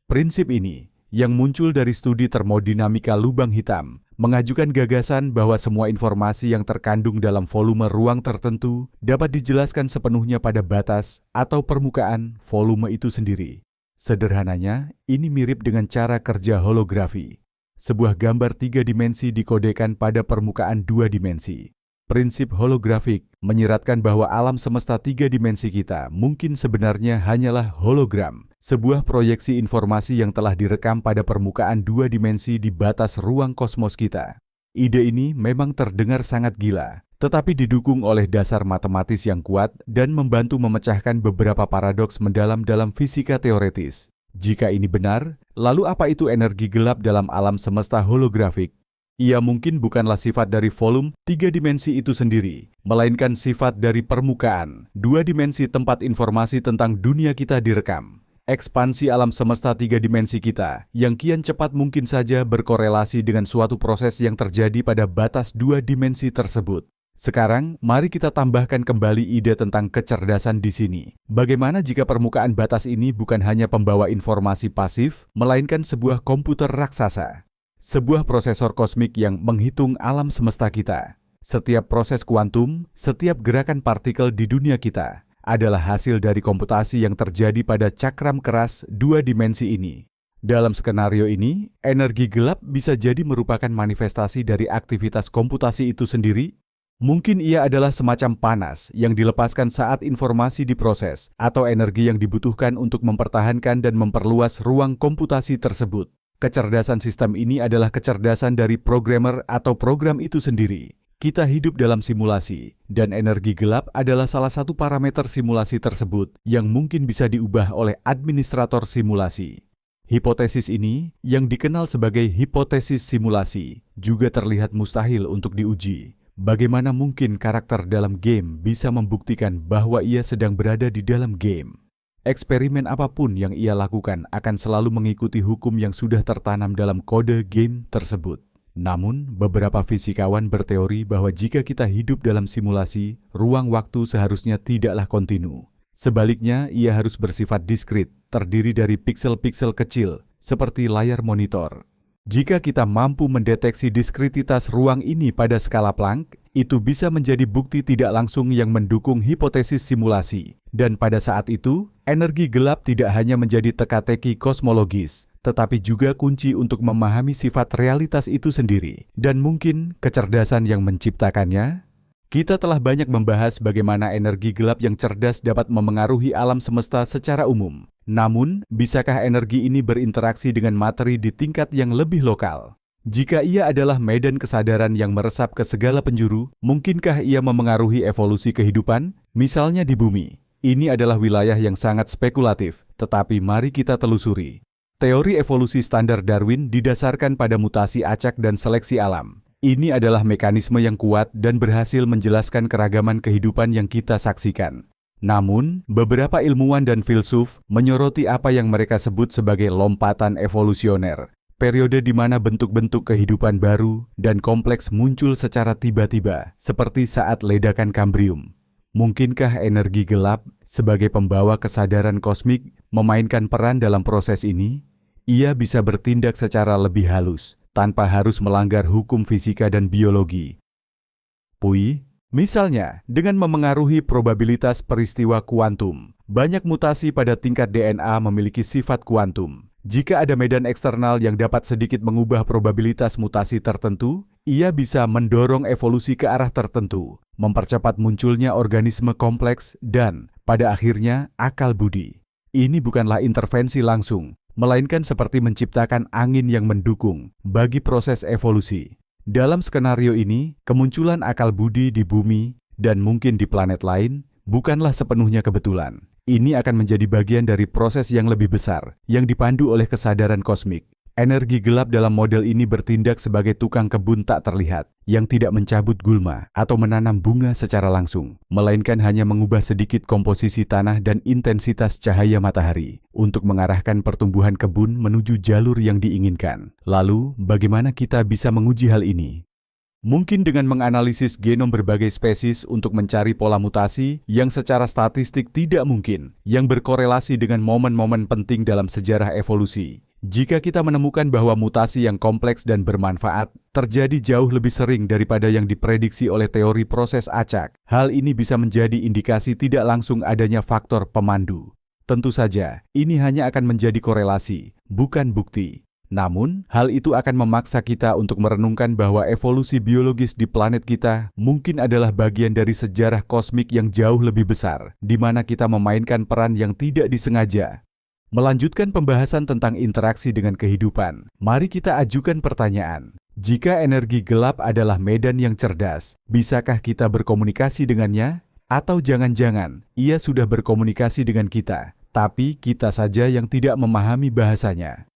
Prinsip ini, yang muncul dari studi termodinamika lubang hitam, mengajukan gagasan bahwa semua informasi yang terkandung dalam volume ruang tertentu dapat dijelaskan sepenuhnya pada batas atau permukaan volume itu sendiri. Sederhananya, ini mirip dengan cara kerja holografi. Sebuah gambar 3 dimensi dikodekan pada permukaan 2 dimensi. Prinsip holografik menyiratkan bahwa alam semesta 3 dimensi kita mungkin sebenarnya hanyalah hologram, sebuah proyeksi informasi yang telah direkam pada permukaan 2 dimensi di batas ruang kosmos kita. Ide ini memang terdengar sangat gila, tetapi didukung oleh dasar matematis yang kuat dan membantu memecahkan beberapa paradoks mendalam dalam fisika teoretis. Jika ini benar, lalu apa itu energi gelap dalam alam semesta holografik? Ia mungkin bukanlah sifat dari volume 3 dimensi itu sendiri, melainkan sifat dari permukaan 2 dimensi tempat informasi tentang dunia kita direkam. Ekspansi alam semesta 3 dimensi kita yang kian cepat mungkin saja berkorelasi dengan suatu proses yang terjadi pada batas 2 dimensi tersebut. Sekarang, mari kita tambahkan kembali ide tentang kecerdasan di sini. Bagaimana jika permukaan batas ini bukan hanya pembawa informasi pasif, melainkan sebuah komputer raksasa? Sebuah prosesor kosmik yang menghitung alam semesta kita. Setiap proses kuantum, setiap gerakan partikel di dunia kita adalah hasil dari komputasi yang terjadi pada cakram keras 2 dimensi ini. Dalam skenario ini, energi gelap bisa jadi merupakan manifestasi dari aktivitas komputasi itu sendiri. Mungkin ia adalah semacam panas yang dilepaskan saat informasi diproses, atau energi yang dibutuhkan untuk mempertahankan dan memperluas ruang komputasi tersebut. Kecerdasan sistem ini adalah kecerdasan dari programmer atau program itu sendiri. Kita hidup dalam simulasi, dan energi gelap adalah salah satu parameter simulasi tersebut yang mungkin bisa diubah oleh administrator simulasi. Hipotesis ini, yang dikenal sebagai hipotesis simulasi, juga terlihat mustahil untuk diuji. Bagaimana mungkin karakter dalam game bisa membuktikan bahwa ia sedang berada di dalam game? Eksperimen apapun yang ia lakukan akan selalu mengikuti hukum yang sudah tertanam dalam kode game tersebut. Namun, beberapa fisikawan berteori bahwa jika kita hidup dalam simulasi, ruang waktu seharusnya tidaklah kontinu. Sebaliknya, ia harus bersifat diskrit, terdiri dari piksel-piksel kecil, seperti layar monitor. Jika kita mampu mendeteksi diskretitas ruang ini pada skala Planck, itu bisa menjadi bukti tidak langsung yang mendukung hipotesis simulasi. Dan pada saat itu, energi gelap tidak hanya menjadi teka-teki kosmologis, tetapi juga kunci untuk memahami sifat realitas itu sendiri, dan mungkin kecerdasan yang menciptakannya. Kita telah banyak membahas bagaimana energi gelap yang cerdas dapat memengaruhi alam semesta secara umum. Namun, bisakah energi ini berinteraksi dengan materi di tingkat yang lebih lokal? Jika ia adalah medan kesadaran yang meresap ke segala penjuru, mungkinkah ia memengaruhi evolusi kehidupan, misalnya di bumi? Ini adalah wilayah yang sangat spekulatif, tetapi mari kita telusuri. Teori evolusi standar Darwin didasarkan pada mutasi acak dan seleksi alam. Ini adalah mekanisme yang kuat dan berhasil menjelaskan keragaman kehidupan yang kita saksikan. Namun, beberapa ilmuwan dan filsuf menyoroti apa yang mereka sebut sebagai lompatan evolusioner, periode di mana bentuk-bentuk kehidupan baru dan kompleks muncul secara tiba-tiba, seperti saat ledakan Kambrium. Mungkinkah energi gelap sebagai pembawa kesadaran kosmik memainkan peran dalam proses ini? Ia bisa bertindak secara lebih halus, tanpa harus melanggar hukum fisika dan biologi. Misalnya, dengan memengaruhi probabilitas peristiwa kuantum, Banyak mutasi pada tingkat DNA memiliki sifat kuantum. Jika ada medan eksternal yang dapat sedikit mengubah probabilitas mutasi tertentu, ia bisa mendorong evolusi ke arah tertentu, mempercepat munculnya organisme kompleks, dan, pada akhirnya, akal budi. Ini bukanlah intervensi langsung, melainkan seperti menciptakan angin yang mendukung bagi proses evolusi. Dalam skenario ini, kemunculan akal budi di bumi dan mungkin di planet lain bukanlah sepenuhnya kebetulan. Ini akan menjadi bagian dari proses yang lebih besar, yang dipandu oleh kesadaran kosmik. Energi gelap dalam model ini bertindak sebagai tukang kebun tak terlihat, yang tidak mencabut gulma atau menanam bunga secara langsung, melainkan hanya mengubah sedikit komposisi tanah dan intensitas cahaya matahari untuk mengarahkan pertumbuhan kebun menuju jalur yang diinginkan. Lalu, bagaimana kita bisa menguji hal ini? Mungkin dengan menganalisis genom berbagai spesies untuk mencari pola mutasi yang secara statistik tidak mungkin, yang berkorelasi dengan momen-momen penting dalam sejarah evolusi. Jika kita menemukan bahwa mutasi yang kompleks dan bermanfaat terjadi jauh lebih sering daripada yang diprediksi oleh teori proses acak, hal ini bisa menjadi indikasi tidak langsung adanya faktor pemandu. Tentu saja, ini hanya akan menjadi korelasi, bukan bukti. Namun, hal itu akan memaksa kita untuk merenungkan bahwa evolusi biologis di planet kita mungkin adalah bagian dari sejarah kosmik yang jauh lebih besar, di mana kita memainkan peran yang tidak disengaja. Melanjutkan pembahasan tentang interaksi dengan kehidupan, mari kita ajukan pertanyaan. Jika energi gelap adalah medan yang cerdas, bisakah kita berkomunikasi dengannya? Atau jangan-jangan ia sudah berkomunikasi dengan kita, tapi kita saja yang tidak memahami bahasanya?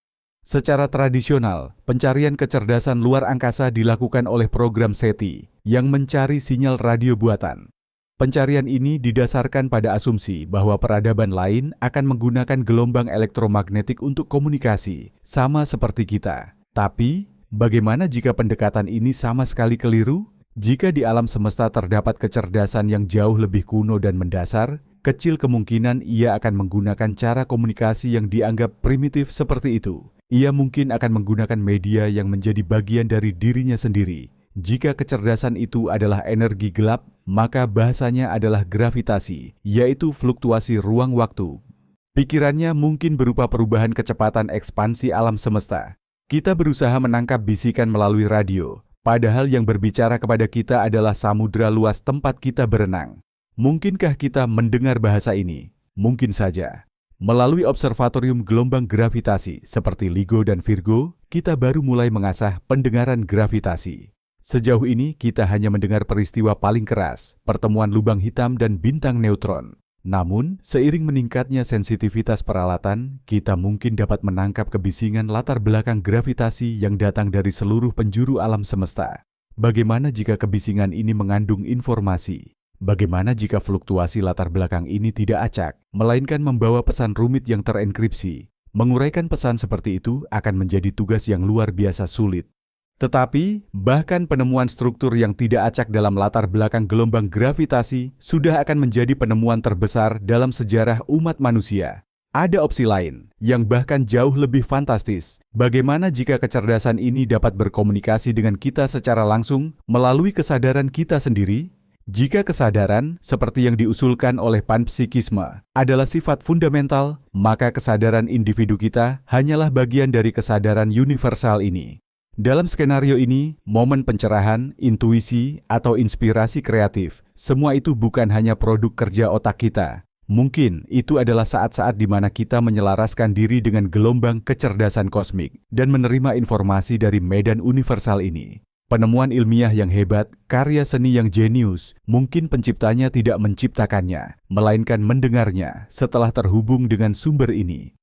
Secara tradisional, pencarian kecerdasan luar angkasa dilakukan oleh program SETI yang mencari sinyal radio buatan. Pencarian ini didasarkan pada asumsi bahwa peradaban lain akan menggunakan gelombang elektromagnetik untuk komunikasi, sama seperti kita. Tapi, bagaimana jika pendekatan ini sama sekali keliru? Jika di alam semesta terdapat kecerdasan yang jauh lebih kuno dan mendasar, kecil kemungkinan ia akan menggunakan cara komunikasi yang dianggap primitif seperti itu. Ia mungkin akan menggunakan media yang menjadi bagian dari dirinya sendiri. Jika kecerdasan itu adalah energi gelap, maka bahasanya adalah gravitasi, yaitu fluktuasi ruang-waktu. Pikirannya mungkin berupa perubahan kecepatan ekspansi alam semesta. Kita berusaha menangkap bisikan melalui radio, padahal yang berbicara kepada kita adalah samudra luas tempat kita berenang. Mungkinkah kita mendengar bahasa ini? Mungkin saja. Melalui observatorium gelombang gravitasi seperti LIGO dan Virgo, kita baru mulai mengasah pendengaran gravitasi. Sejauh ini kita hanya mendengar peristiwa paling keras, pertemuan lubang hitam dan bintang neutron. Namun, seiring meningkatnya sensitivitas peralatan, kita mungkin dapat menangkap kebisingan latar belakang gravitasi yang datang dari seluruh penjuru alam semesta. Bagaimana jika kebisingan ini mengandung informasi? Bagaimana jika fluktuasi latar belakang ini tidak acak, melainkan membawa pesan rumit yang terenkripsi? Menguraikan pesan seperti itu akan menjadi tugas yang luar biasa sulit. Tetapi, bahkan penemuan struktur yang tidak acak dalam latar belakang gelombang gravitasi sudah akan menjadi penemuan terbesar dalam sejarah umat manusia. Ada opsi lain, yang bahkan jauh lebih fantastis. Bagaimana jika kecerdasan ini dapat berkomunikasi dengan kita secara langsung melalui kesadaran kita sendiri? Jika kesadaran, seperti yang diusulkan oleh panpsikisme, adalah sifat fundamental, maka kesadaran individu kita hanyalah bagian dari kesadaran universal ini. Dalam skenario ini, momen pencerahan, intuisi, atau inspirasi kreatif, semua itu bukan hanya produk kerja otak kita. Mungkin itu adalah saat-saat di mana kita menyelaraskan diri dengan gelombang kecerdasan kosmik dan menerima informasi dari medan universal ini. Penemuan ilmiah yang hebat, karya seni yang jenius, mungkin penciptanya tidak menciptakannya, melainkan mendengarnya setelah terhubung dengan sumber ini.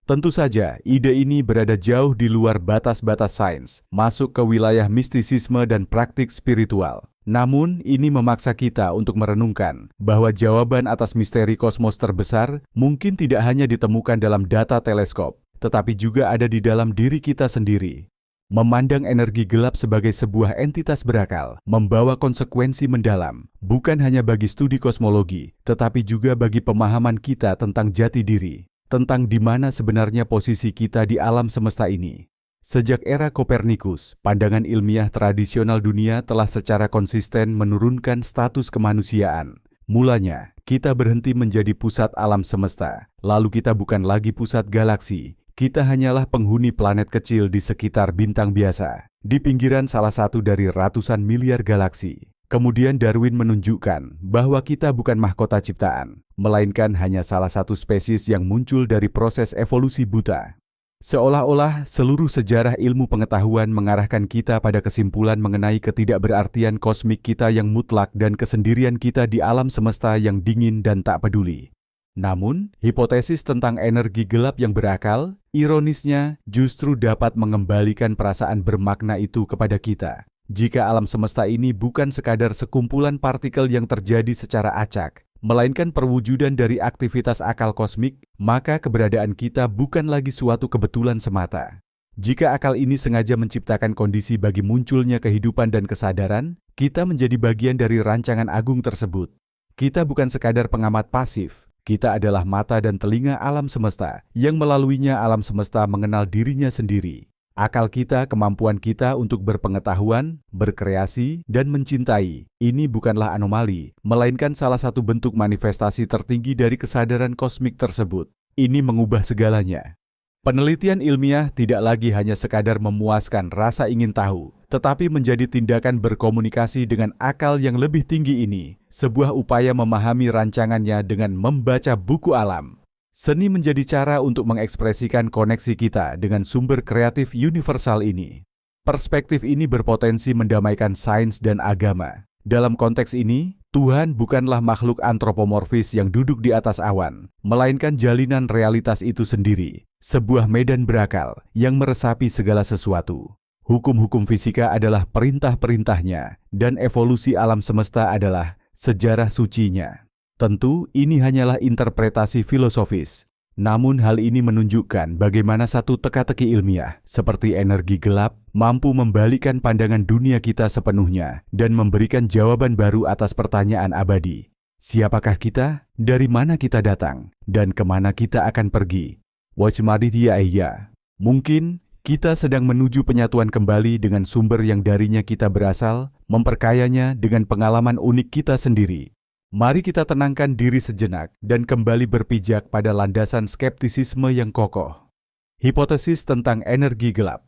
Tentu saja, ide ini berada jauh di luar batas-batas sains, masuk ke wilayah mistisisme dan praktik spiritual. Namun, ini memaksa kita untuk merenungkan bahwa jawaban atas misteri kosmos terbesar mungkin tidak hanya ditemukan dalam data teleskop, tetapi juga ada di dalam diri kita sendiri. Memandang energi gelap sebagai sebuah entitas berakal, membawa konsekuensi mendalam, bukan hanya bagi studi kosmologi, tetapi juga bagi pemahaman kita tentang jati diri, tentang di mana sebenarnya posisi kita di alam semesta ini. Sejak era Kopernikus, pandangan ilmiah tradisional dunia telah secara konsisten menurunkan status kemanusiaan Mulanya, kita berhenti menjadi pusat alam semesta, lalu kita bukan lagi pusat galaksi. Kita hanyalah penghuni planet kecil di sekitar bintang biasa, di pinggiran salah satu dari ratusan miliar galaksi. Kemudian Darwin menunjukkan bahwa kita bukan mahkota ciptaan, melainkan hanya salah satu spesies yang muncul dari proses evolusi buta. Seolah-olah seluruh sejarah ilmu pengetahuan mengarahkan kita pada kesimpulan mengenai ketidakberartian kosmik kita yang mutlak dan kesendirian kita di alam semesta yang dingin dan tak peduli. Namun, hipotesis tentang energi gelap yang berakal, ironisnya, justru dapat mengembalikan perasaan bermakna itu kepada kita. Jika alam semesta ini bukan sekadar sekumpulan partikel yang terjadi secara acak, melainkan perwujudan dari aktivitas akal kosmik, maka keberadaan kita bukan lagi suatu kebetulan semata. Jika akal ini sengaja menciptakan kondisi bagi munculnya kehidupan dan kesadaran, kita menjadi bagian dari rancangan agung tersebut. Kita bukan sekadar pengamat pasif, kita adalah mata dan telinga alam semesta, yang melaluinya alam semesta mengenal dirinya sendiri. Akal kita, kemampuan kita untuk berpengetahuan, berkreasi, dan mencintai, ini bukanlah anomali, melainkan salah satu bentuk manifestasi tertinggi dari kesadaran kosmik tersebut. Ini mengubah segalanya. Penelitian ilmiah tidak lagi hanya sekadar memuaskan rasa ingin tahu, tetapi menjadi tindakan berkomunikasi dengan akal yang lebih tinggi ini, sebuah upaya memahami rancangannya dengan membaca buku alam. Seni menjadi cara untuk mengekspresikan koneksi kita dengan sumber kreatif universal ini. Perspektif ini berpotensi mendamaikan sains dan agama. Dalam konteks ini, Tuhan bukanlah makhluk antropomorfis yang duduk di atas awan, melainkan jalinan realitas itu sendiri, sebuah medan berakal yang meresapi segala sesuatu. Hukum-hukum fisika adalah perintah-perintahnya, dan evolusi alam semesta adalah sejarah sucinya. Tentu, ini hanyalah interpretasi filosofis. Namun hal ini menunjukkan bagaimana satu teka-teki ilmiah, seperti energi gelap, mampu membalikkan pandangan dunia kita sepenuhnya dan memberikan jawaban baru atas pertanyaan abadi. Siapakah kita? Dari mana kita datang? Dan kemana kita akan pergi? Wajmadidiyaiya. Mungkin kita sedang menuju penyatuan kembali dengan sumber yang darinya kita berasal, memperkayanya dengan pengalaman unik kita sendiri. Mari kita tenangkan diri sejenak dan kembali berpijak pada landasan skeptisisme yang kokoh. Hipotesis tentang energi gelap.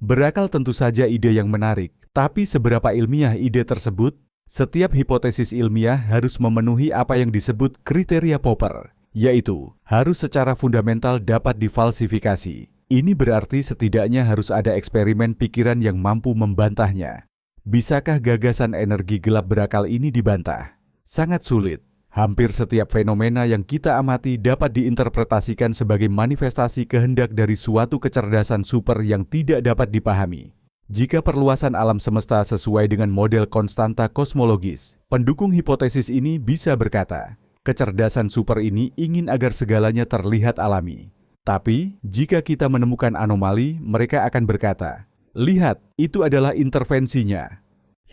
Berakal tentu saja ide yang menarik, tapi seberapa ilmiah ide tersebut? Setiap hipotesis ilmiah harus memenuhi apa yang disebut kriteria Popper, yaitu harus secara fundamental dapat difalsifikasi. Ini berarti setidaknya harus ada eksperimen pikiran yang mampu membantahnya. Bisakah gagasan energi gelap berakal ini dibantah? Sangat sulit. Hampir setiap fenomena yang kita amati dapat diinterpretasikan sebagai manifestasi kehendak dari suatu kecerdasan super yang tidak dapat dipahami. Jika perluasan alam semesta sesuai dengan model konstanta kosmologis, pendukung hipotesis ini bisa berkata, kecerdasan super ini ingin agar segalanya terlihat alami. Tapi, jika kita menemukan anomali, mereka akan berkata, lihat, itu adalah intervensinya.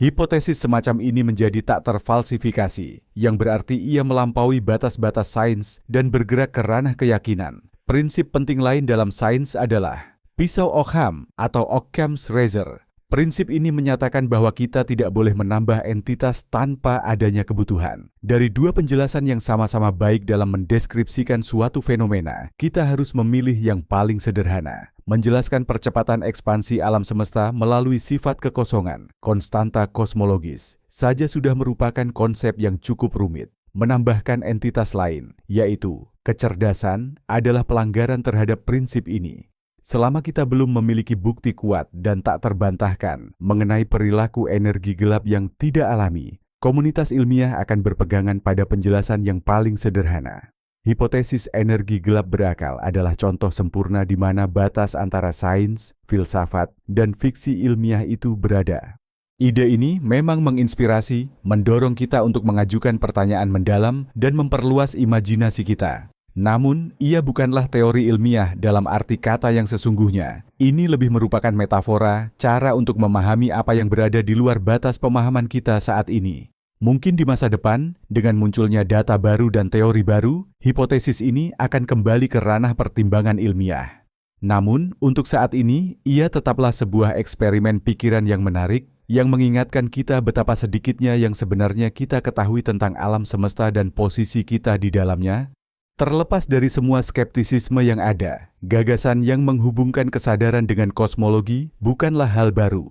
Hipotesis semacam ini menjadi tak terfalsifikasi, yang berarti ia melampaui batas-batas sains dan bergerak ke ranah keyakinan. Prinsip penting lain dalam sains adalah pisau Occam atau Occam's razor. Prinsip ini menyatakan bahwa kita tidak boleh menambah entitas tanpa adanya kebutuhan. Dari dua penjelasan yang sama-sama baik dalam mendeskripsikan suatu fenomena, kita harus memilih yang paling sederhana. Menjelaskan percepatan ekspansi alam semesta melalui sifat kekosongan, konstanta kosmologis, saja sudah merupakan konsep yang cukup rumit. Menambahkan entitas lain, yaitu kecerdasan, adalah pelanggaran terhadap prinsip ini. Selama kita belum memiliki bukti kuat dan tak terbantahkan mengenai perilaku energi gelap yang tidak alami, komunitas ilmiah akan berpegangan pada penjelasan yang paling sederhana. Hipotesis energi gelap berakal adalah contoh sempurna di mana batas antara sains, filsafat, dan fiksi ilmiah itu berada. Ide ini memang menginspirasi, mendorong kita untuk mengajukan pertanyaan mendalam dan memperluas imajinasi kita. Namun, ia bukanlah teori ilmiah dalam arti kata yang sesungguhnya. Ini lebih merupakan metafora, cara untuk memahami apa yang berada di luar batas pemahaman kita saat ini. Mungkin di masa depan, dengan munculnya data baru dan teori baru, hipotesis ini akan kembali ke ranah pertimbangan ilmiah. Namun, untuk saat ini, ia tetaplah sebuah eksperimen pikiran yang menarik, yang mengingatkan kita betapa sedikitnya yang sebenarnya kita ketahui tentang alam semesta dan posisi kita di dalamnya. Terlepas dari semua skeptisisme yang ada, gagasan yang menghubungkan kesadaran dengan kosmologi bukanlah hal baru.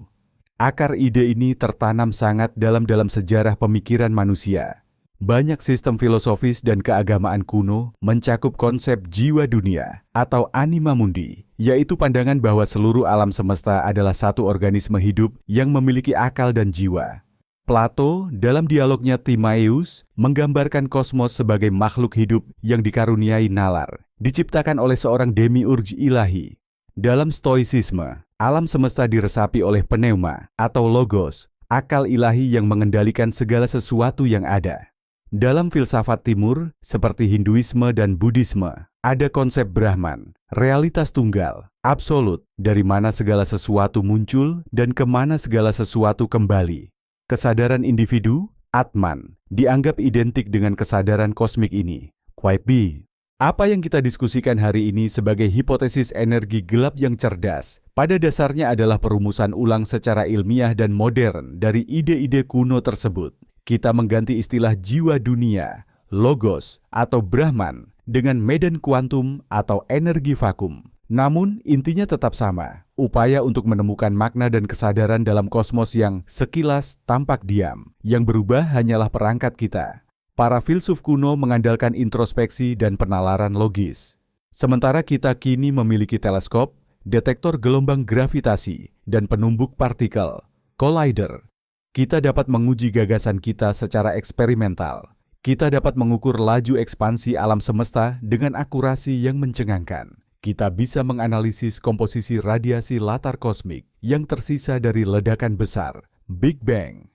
Akar ide ini tertanam sangat dalam sejarah pemikiran manusia. Banyak sistem filosofis dan keagamaan kuno mencakup konsep jiwa dunia atau anima mundi, yaitu pandangan bahwa seluruh alam semesta adalah satu organisme hidup yang memiliki akal dan jiwa. Plato dalam dialognya Timaeus menggambarkan kosmos sebagai makhluk hidup yang dikaruniai nalar, diciptakan oleh seorang demiurge ilahi. Dalam stoicisme, alam semesta diresapi oleh pneuma atau logos, akal ilahi yang mengendalikan segala sesuatu yang ada. Dalam filsafat timur, seperti Hinduisme dan Buddhisme, ada konsep Brahman, realitas tunggal, absolut, dari mana segala sesuatu muncul dan kemana segala sesuatu kembali. Kesadaran individu, Atman, dianggap identik dengan kesadaran kosmik ini. Quite be. Apa yang kita diskusikan hari ini sebagai hipotesis energi gelap yang cerdas, pada dasarnya adalah perumusan ulang secara ilmiah dan modern dari ide-ide kuno tersebut. Kita mengganti istilah jiwa dunia, logos, atau Brahman dengan medan kuantum atau energi vakum. Namun, intinya tetap sama, upaya untuk menemukan makna dan kesadaran dalam kosmos yang sekilas tampak diam. Yang berubah hanyalah perangkat kita. Para filsuf kuno mengandalkan introspeksi dan penalaran logis. Sementara kita kini memiliki teleskop, detektor gelombang gravitasi, dan penumbuk partikel, collider. Kita dapat menguji gagasan kita secara eksperimental. Kita dapat mengukur laju ekspansi alam semesta dengan akurasi yang mencengangkan. Kita bisa menganalisis komposisi radiasi latar kosmik yang tersisa dari ledakan besar, Big Bang.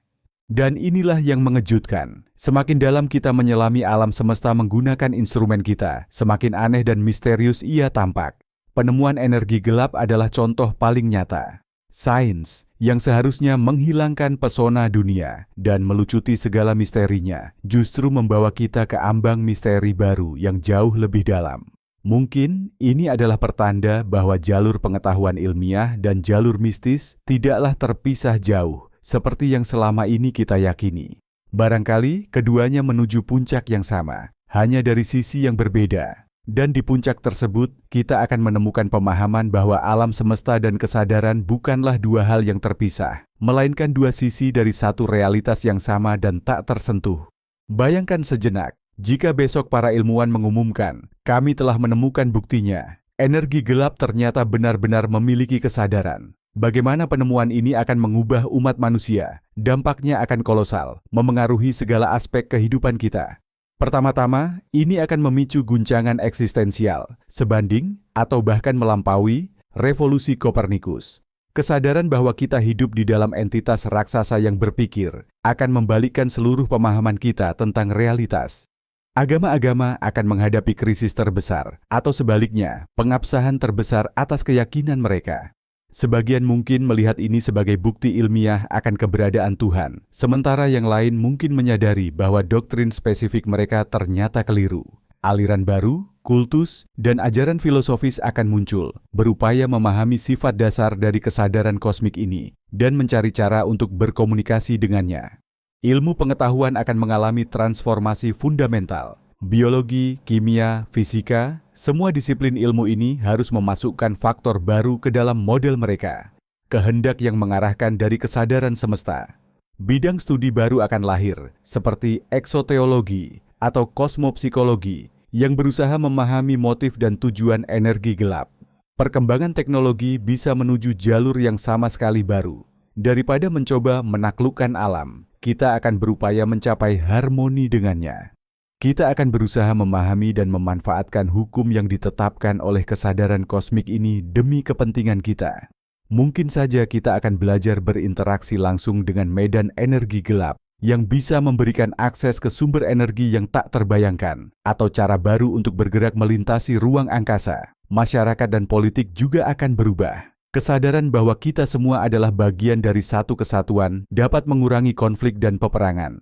Dan inilah yang mengejutkan. Semakin dalam kita menyelami alam semesta menggunakan instrumen kita, semakin aneh dan misterius ia tampak. Penemuan energi gelap adalah contoh paling nyata. Sains yang seharusnya menghilangkan pesona dunia dan melucuti segala misterinya, justru membawa kita ke ambang misteri baru yang jauh lebih dalam. Mungkin ini adalah pertanda bahwa jalur pengetahuan ilmiah dan jalur mistis tidaklah terpisah jauh, seperti yang selama ini kita yakini. Barangkali keduanya menuju puncak yang sama, hanya dari sisi yang berbeda. Dan di puncak tersebut, kita akan menemukan pemahaman bahwa alam semesta dan kesadaran bukanlah dua hal yang terpisah, melainkan dua sisi dari satu realitas yang sama dan tak tersentuh. Bayangkan sejenak, jika besok para ilmuwan mengumumkan, kami telah menemukan buktinya, energi gelap ternyata benar-benar memiliki kesadaran. Bagaimana penemuan ini akan mengubah umat manusia? Dampaknya akan kolosal, memengaruhi segala aspek kehidupan kita. Pertama-tama, ini akan memicu guncangan eksistensial, sebanding atau bahkan melampaui revolusi Kopernikus. Kesadaran bahwa kita hidup di dalam entitas raksasa yang berpikir akan membalikkan seluruh pemahaman kita tentang realitas. Agama-agama akan menghadapi krisis terbesar, atau sebaliknya, pengabsahan terbesar atas keyakinan mereka. Sebagian mungkin melihat ini sebagai bukti ilmiah akan keberadaan Tuhan, sementara yang lain mungkin menyadari bahwa doktrin spesifik mereka ternyata keliru. Aliran baru, kultus, dan ajaran filosofis akan muncul, berupaya memahami sifat dasar dari kesadaran kosmik ini, dan mencari cara untuk berkomunikasi dengannya. Ilmu pengetahuan akan mengalami transformasi fundamental. Biologi, kimia, fisika, semua disiplin ilmu ini harus memasukkan faktor baru ke dalam model mereka. Kehendak yang mengarahkan dari kesadaran semesta. Bidang studi baru akan lahir, seperti eksoteologi atau kosmopsikologi, yang berusaha memahami motif dan tujuan energi gelap. Perkembangan teknologi bisa menuju jalur yang sama sekali baru. Daripada mencoba menaklukkan alam, kita akan berupaya mencapai harmoni dengannya. Kita akan berusaha memahami dan memanfaatkan hukum yang ditetapkan oleh kesadaran kosmik ini demi kepentingan kita. Mungkin saja kita akan belajar berinteraksi langsung dengan medan energi gelap yang bisa memberikan akses ke sumber energi yang tak terbayangkan, atau cara baru untuk bergerak melintasi ruang angkasa. Masyarakat dan politik juga akan berubah. Kesadaran bahwa kita semua adalah bagian dari satu kesatuan dapat mengurangi konflik dan peperangan.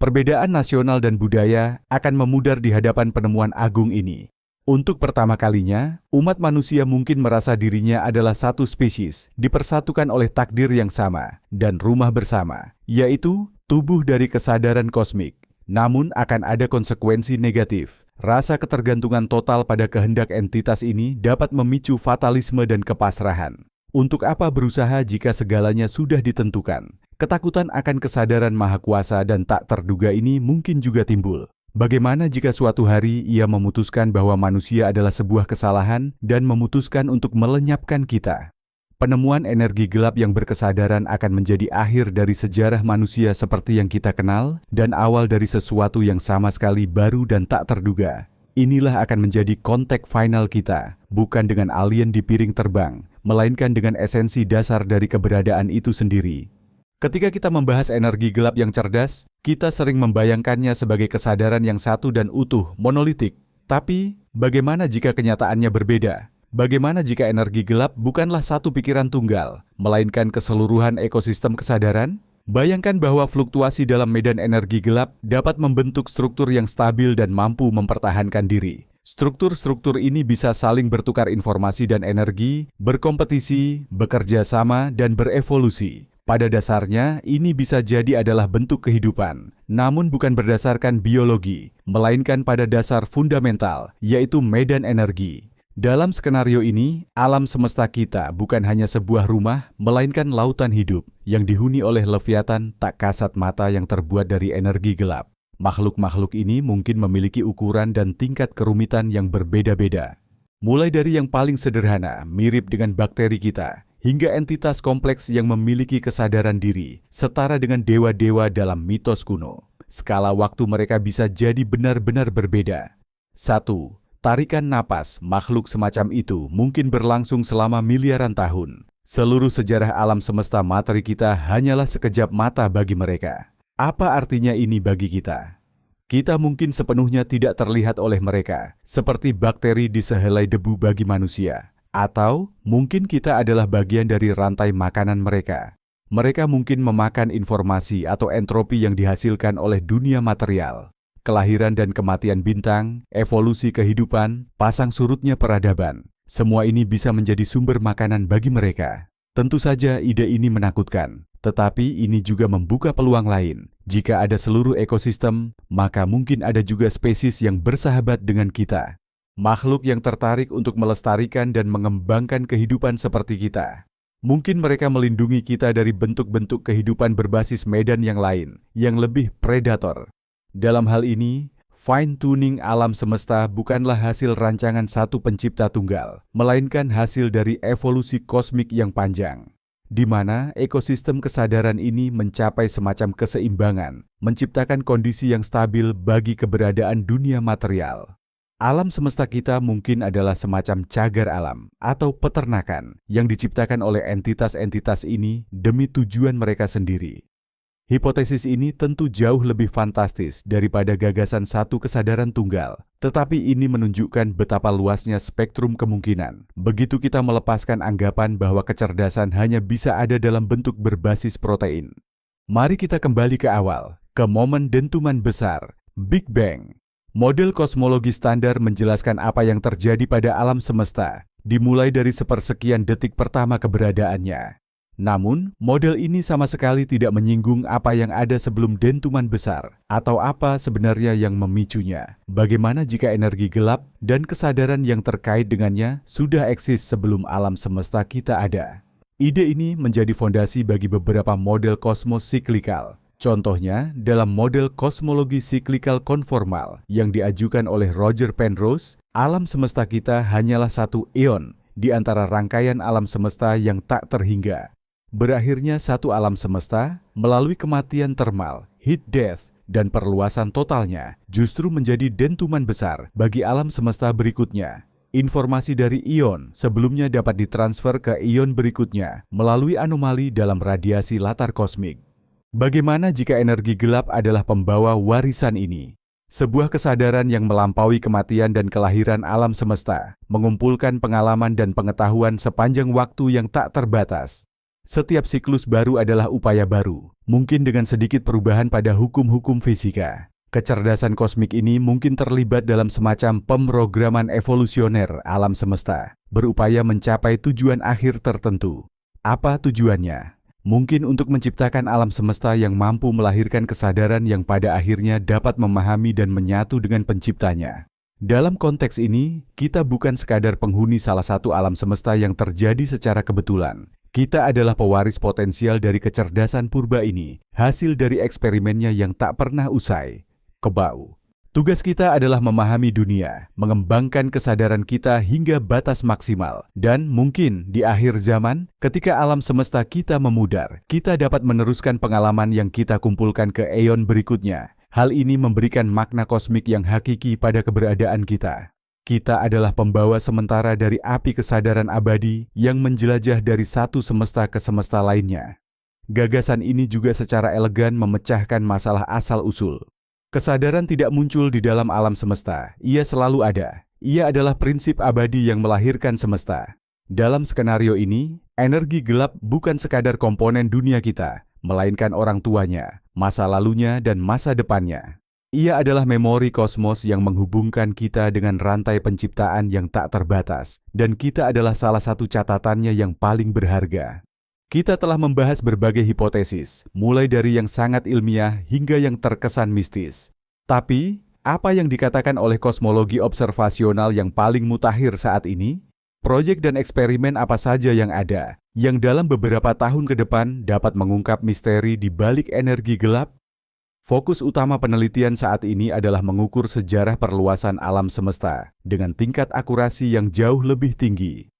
Perbedaan nasional dan budaya akan memudar di hadapan penemuan agung ini. Untuk pertama kalinya, umat manusia mungkin merasa dirinya adalah satu spesies, dipersatukan oleh takdir yang sama, dan rumah bersama, yaitu tubuh dari kesadaran kosmik. Namun akan ada konsekuensi negatif. Rasa ketergantungan total pada kehendak entitas ini dapat memicu fatalisme dan kepasrahan. Untuk apa berusaha jika segalanya sudah ditentukan? Ketakutan akan kesadaran maha kuasa dan tak terduga ini mungkin juga timbul. Bagaimana jika suatu hari ia memutuskan bahwa manusia adalah sebuah kesalahan dan memutuskan untuk melenyapkan kita? Penemuan energi gelap yang berkesadaran akan menjadi akhir dari sejarah manusia seperti yang kita kenal dan awal dari sesuatu yang sama sekali baru dan tak terduga. Inilah akan menjadi kontak final kita, bukan dengan alien di piring terbang, melainkan dengan esensi dasar dari keberadaan itu sendiri. Ketika kita membahas energi gelap yang cerdas, kita sering membayangkannya sebagai kesadaran yang satu dan utuh, monolitik. Tapi, bagaimana jika kenyataannya berbeda? Bagaimana jika energi gelap bukanlah satu pikiran tunggal, melainkan keseluruhan ekosistem kesadaran? Bayangkan bahwa fluktuasi dalam medan energi gelap dapat membentuk struktur yang stabil dan mampu mempertahankan diri. Struktur-struktur ini bisa saling bertukar informasi dan energi, berkompetisi, bekerja sama, dan berevolusi. Pada dasarnya, ini bisa jadi adalah bentuk kehidupan, namun bukan berdasarkan biologi, melainkan pada dasar fundamental, yaitu medan energi. Dalam skenario ini, alam semesta kita bukan hanya sebuah rumah, melainkan lautan hidup yang dihuni oleh leviatan tak kasat mata yang terbuat dari energi gelap. Makhluk-makhluk ini mungkin memiliki ukuran dan tingkat kerumitan yang berbeda-beda. Mulai dari yang paling sederhana, mirip dengan bakteri kita, hingga entitas kompleks yang memiliki kesadaran diri, setara dengan dewa-dewa dalam mitos kuno. Skala waktu mereka bisa jadi benar-benar berbeda. 1. Tarikan napas makhluk semacam itu mungkin berlangsung selama miliaran tahun. Seluruh sejarah alam semesta materi kita hanyalah sekejap mata bagi mereka. Apa artinya ini bagi kita? Kita mungkin sepenuhnya tidak terlihat oleh mereka, seperti bakteri di sehelai debu bagi manusia. Atau mungkin kita adalah bagian dari rantai makanan mereka. Mereka mungkin memakan informasi atau entropi yang dihasilkan oleh dunia material. Kelahiran dan kematian bintang, evolusi kehidupan, pasang surutnya peradaban. Semua ini bisa menjadi sumber makanan bagi mereka. Tentu saja ide ini menakutkan, tetapi ini juga membuka peluang lain. Jika ada seluruh ekosistem, maka mungkin ada juga spesies yang bersahabat dengan kita. Makhluk yang tertarik untuk melestarikan dan mengembangkan kehidupan seperti kita. Mungkin mereka melindungi kita dari bentuk-bentuk kehidupan berbasis medan yang lain, yang lebih predator. Dalam hal ini, fine-tuning alam semesta bukanlah hasil rancangan satu pencipta tunggal, melainkan hasil dari evolusi kosmik yang panjang, di mana ekosistem kesadaran ini mencapai semacam keseimbangan, menciptakan kondisi yang stabil bagi keberadaan dunia material. Alam semesta kita mungkin adalah semacam cagar alam atau peternakan yang diciptakan oleh entitas-entitas ini demi tujuan mereka sendiri. Hipotesis ini tentu jauh lebih fantastis daripada gagasan satu kesadaran tunggal, tetapi ini menunjukkan betapa luasnya spektrum kemungkinan. Begitu kita melepaskan anggapan bahwa kecerdasan hanya bisa ada dalam bentuk berbasis protein. Mari kita kembali ke awal, ke momen dentuman besar, Big Bang. Model kosmologi standar menjelaskan apa yang terjadi pada alam semesta, dimulai dari sepersekian detik pertama keberadaannya. Namun, model ini sama sekali tidak menyinggung apa yang ada sebelum dentuman besar, atau apa sebenarnya yang memicunya. Bagaimana jika energi gelap dan kesadaran yang terkait dengannya sudah eksis sebelum alam semesta kita ada? Ide ini menjadi fondasi bagi beberapa model kosmos siklikal. Contohnya, dalam model kosmologi siklikal konformal yang diajukan oleh Roger Penrose, alam semesta kita hanyalah satu eon di antara rangkaian alam semesta yang tak terhingga. Berakhirnya satu alam semesta melalui kematian termal, heat death, dan perluasan totalnya justru menjadi dentuman besar bagi alam semesta berikutnya. Informasi dari ion sebelumnya dapat ditransfer ke ion berikutnya melalui anomali dalam radiasi latar kosmik. Bagaimana jika energi gelap adalah pembawa warisan ini? Sebuah kesadaran yang melampaui kematian dan kelahiran alam semesta, mengumpulkan pengalaman dan pengetahuan sepanjang waktu yang tak terbatas. Setiap siklus baru adalah upaya baru, mungkin dengan sedikit perubahan pada hukum-hukum fisika. Kecerdasan kosmik ini mungkin terlibat dalam semacam pemrograman evolusioner alam semesta, berupaya mencapai tujuan akhir tertentu. Apa tujuannya? Mungkin untuk menciptakan alam semesta yang mampu melahirkan kesadaran yang pada akhirnya dapat memahami dan menyatu dengan penciptanya. Dalam konteks ini, kita bukan sekadar penghuni salah satu alam semesta yang terjadi secara kebetulan. Kita adalah pewaris potensial dari kecerdasan purba ini, hasil dari eksperimennya yang tak pernah usai. Kebau. Tugas kita adalah memahami dunia, mengembangkan kesadaran kita hingga batas maksimal, dan mungkin di akhir zaman, ketika alam semesta kita memudar, kita dapat meneruskan pengalaman yang kita kumpulkan ke eon berikutnya. Hal ini memberikan makna kosmik yang hakiki pada keberadaan kita. Kita adalah pembawa sementara dari api kesadaran abadi yang menjelajah dari satu semesta ke semesta lainnya. Gagasan ini juga secara elegan memecahkan masalah asal-usul. Kesadaran tidak muncul di dalam alam semesta, ia selalu ada. Ia adalah prinsip abadi yang melahirkan semesta. Dalam skenario ini, energi gelap bukan sekadar komponen dunia kita, melainkan orang tuanya, masa lalunya dan masa depannya. Ia adalah memori kosmos yang menghubungkan kita dengan rantai penciptaan yang tak terbatas, dan kita adalah salah satu catatannya yang paling berharga. Kita telah membahas berbagai hipotesis, mulai dari yang sangat ilmiah hingga yang terkesan mistis. Tapi, apa yang dikatakan oleh kosmologi observasional yang paling mutakhir saat ini? Proyek dan eksperimen apa saja yang ada, yang dalam beberapa tahun ke depan dapat mengungkap misteri di balik energi gelap? Fokus utama penelitian saat ini adalah mengukur sejarah perluasan alam semesta dengan tingkat akurasi yang jauh lebih tinggi.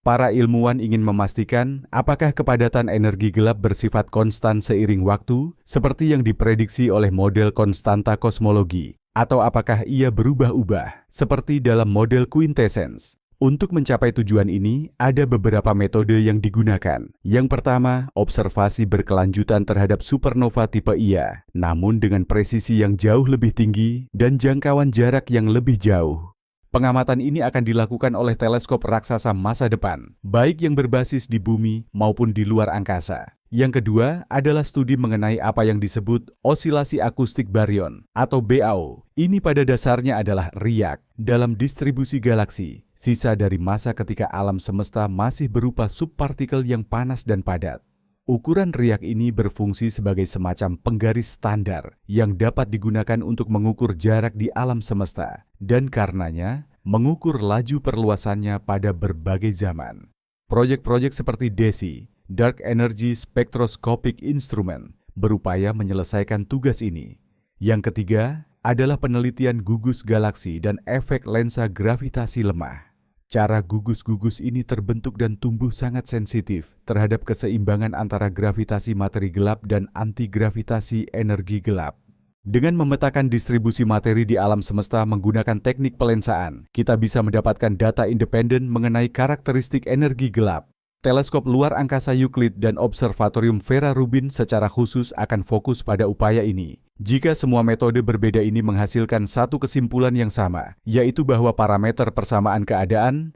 Para ilmuwan ingin memastikan apakah kepadatan energi gelap bersifat konstan seiring waktu, seperti yang diprediksi oleh model konstanta kosmologi, atau apakah ia berubah-ubah, seperti dalam model quintessence. Untuk mencapai tujuan ini, ada beberapa metode yang digunakan. Yang pertama, observasi berkelanjutan terhadap supernova tipe Ia, namun dengan presisi yang jauh lebih tinggi dan jangkauan jarak yang lebih jauh. Pengamatan ini akan dilakukan oleh teleskop raksasa masa depan, baik yang berbasis di bumi maupun di luar angkasa. Yang kedua adalah studi mengenai apa yang disebut osilasi akustik baryon atau BAO. Ini pada dasarnya adalah riak dalam distribusi galaksi, sisa dari masa ketika alam semesta masih berupa subpartikel yang panas dan padat. Ukuran riak ini berfungsi sebagai semacam penggaris standar yang dapat digunakan untuk mengukur jarak di alam semesta dan karenanya mengukur laju perluasannya pada berbagai zaman. Proyek-proyek seperti DESI, Dark Energy Spectroscopic Instrument, berupaya menyelesaikan tugas ini. Yang ketiga adalah penelitian gugus galaksi dan efek lensa gravitasi lemah. Cara gugus-gugus ini terbentuk dan tumbuh sangat sensitif terhadap keseimbangan antara gravitasi materi gelap dan antigravitasi energi gelap. Dengan memetakan distribusi materi di alam semesta menggunakan teknik pelensaan, kita bisa mendapatkan data independen mengenai karakteristik energi gelap. Teleskop luar angkasa Euclid dan Observatorium Vera Rubin secara khusus akan fokus pada upaya ini. Jika semua metode berbeda ini menghasilkan satu kesimpulan yang sama, yaitu bahwa parameter persamaan keadaan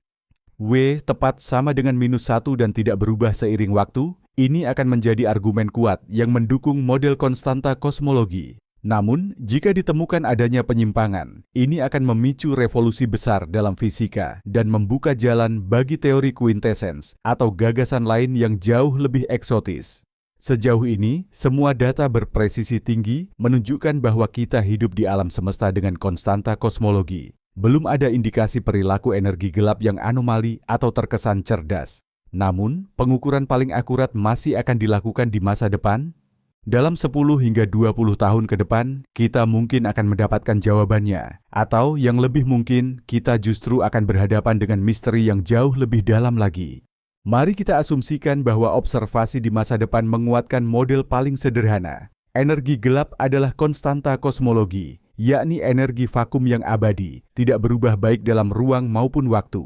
W tepat sama dengan -1 dan tidak berubah seiring waktu, ini akan menjadi argumen kuat yang mendukung model konstanta kosmologi. Namun, jika ditemukan adanya penyimpangan, ini akan memicu revolusi besar dalam fisika dan membuka jalan bagi teori quintessence atau gagasan lain yang jauh lebih eksotis. Sejauh ini, semua data berpresisi tinggi menunjukkan bahwa kita hidup di alam semesta dengan konstanta kosmologi. Belum ada indikasi perilaku energi gelap yang anomali atau terkesan cerdas. Namun, pengukuran paling akurat masih akan dilakukan di masa depan. Dalam 10 hingga 20 tahun ke depan, kita mungkin akan mendapatkan jawabannya. Atau yang lebih mungkin, kita justru akan berhadapan dengan misteri yang jauh lebih dalam lagi. Mari kita asumsikan bahwa observasi di masa depan menguatkan model paling sederhana. Energi gelap adalah konstanta kosmologi, yakni energi vakum yang abadi, tidak berubah baik dalam ruang maupun waktu.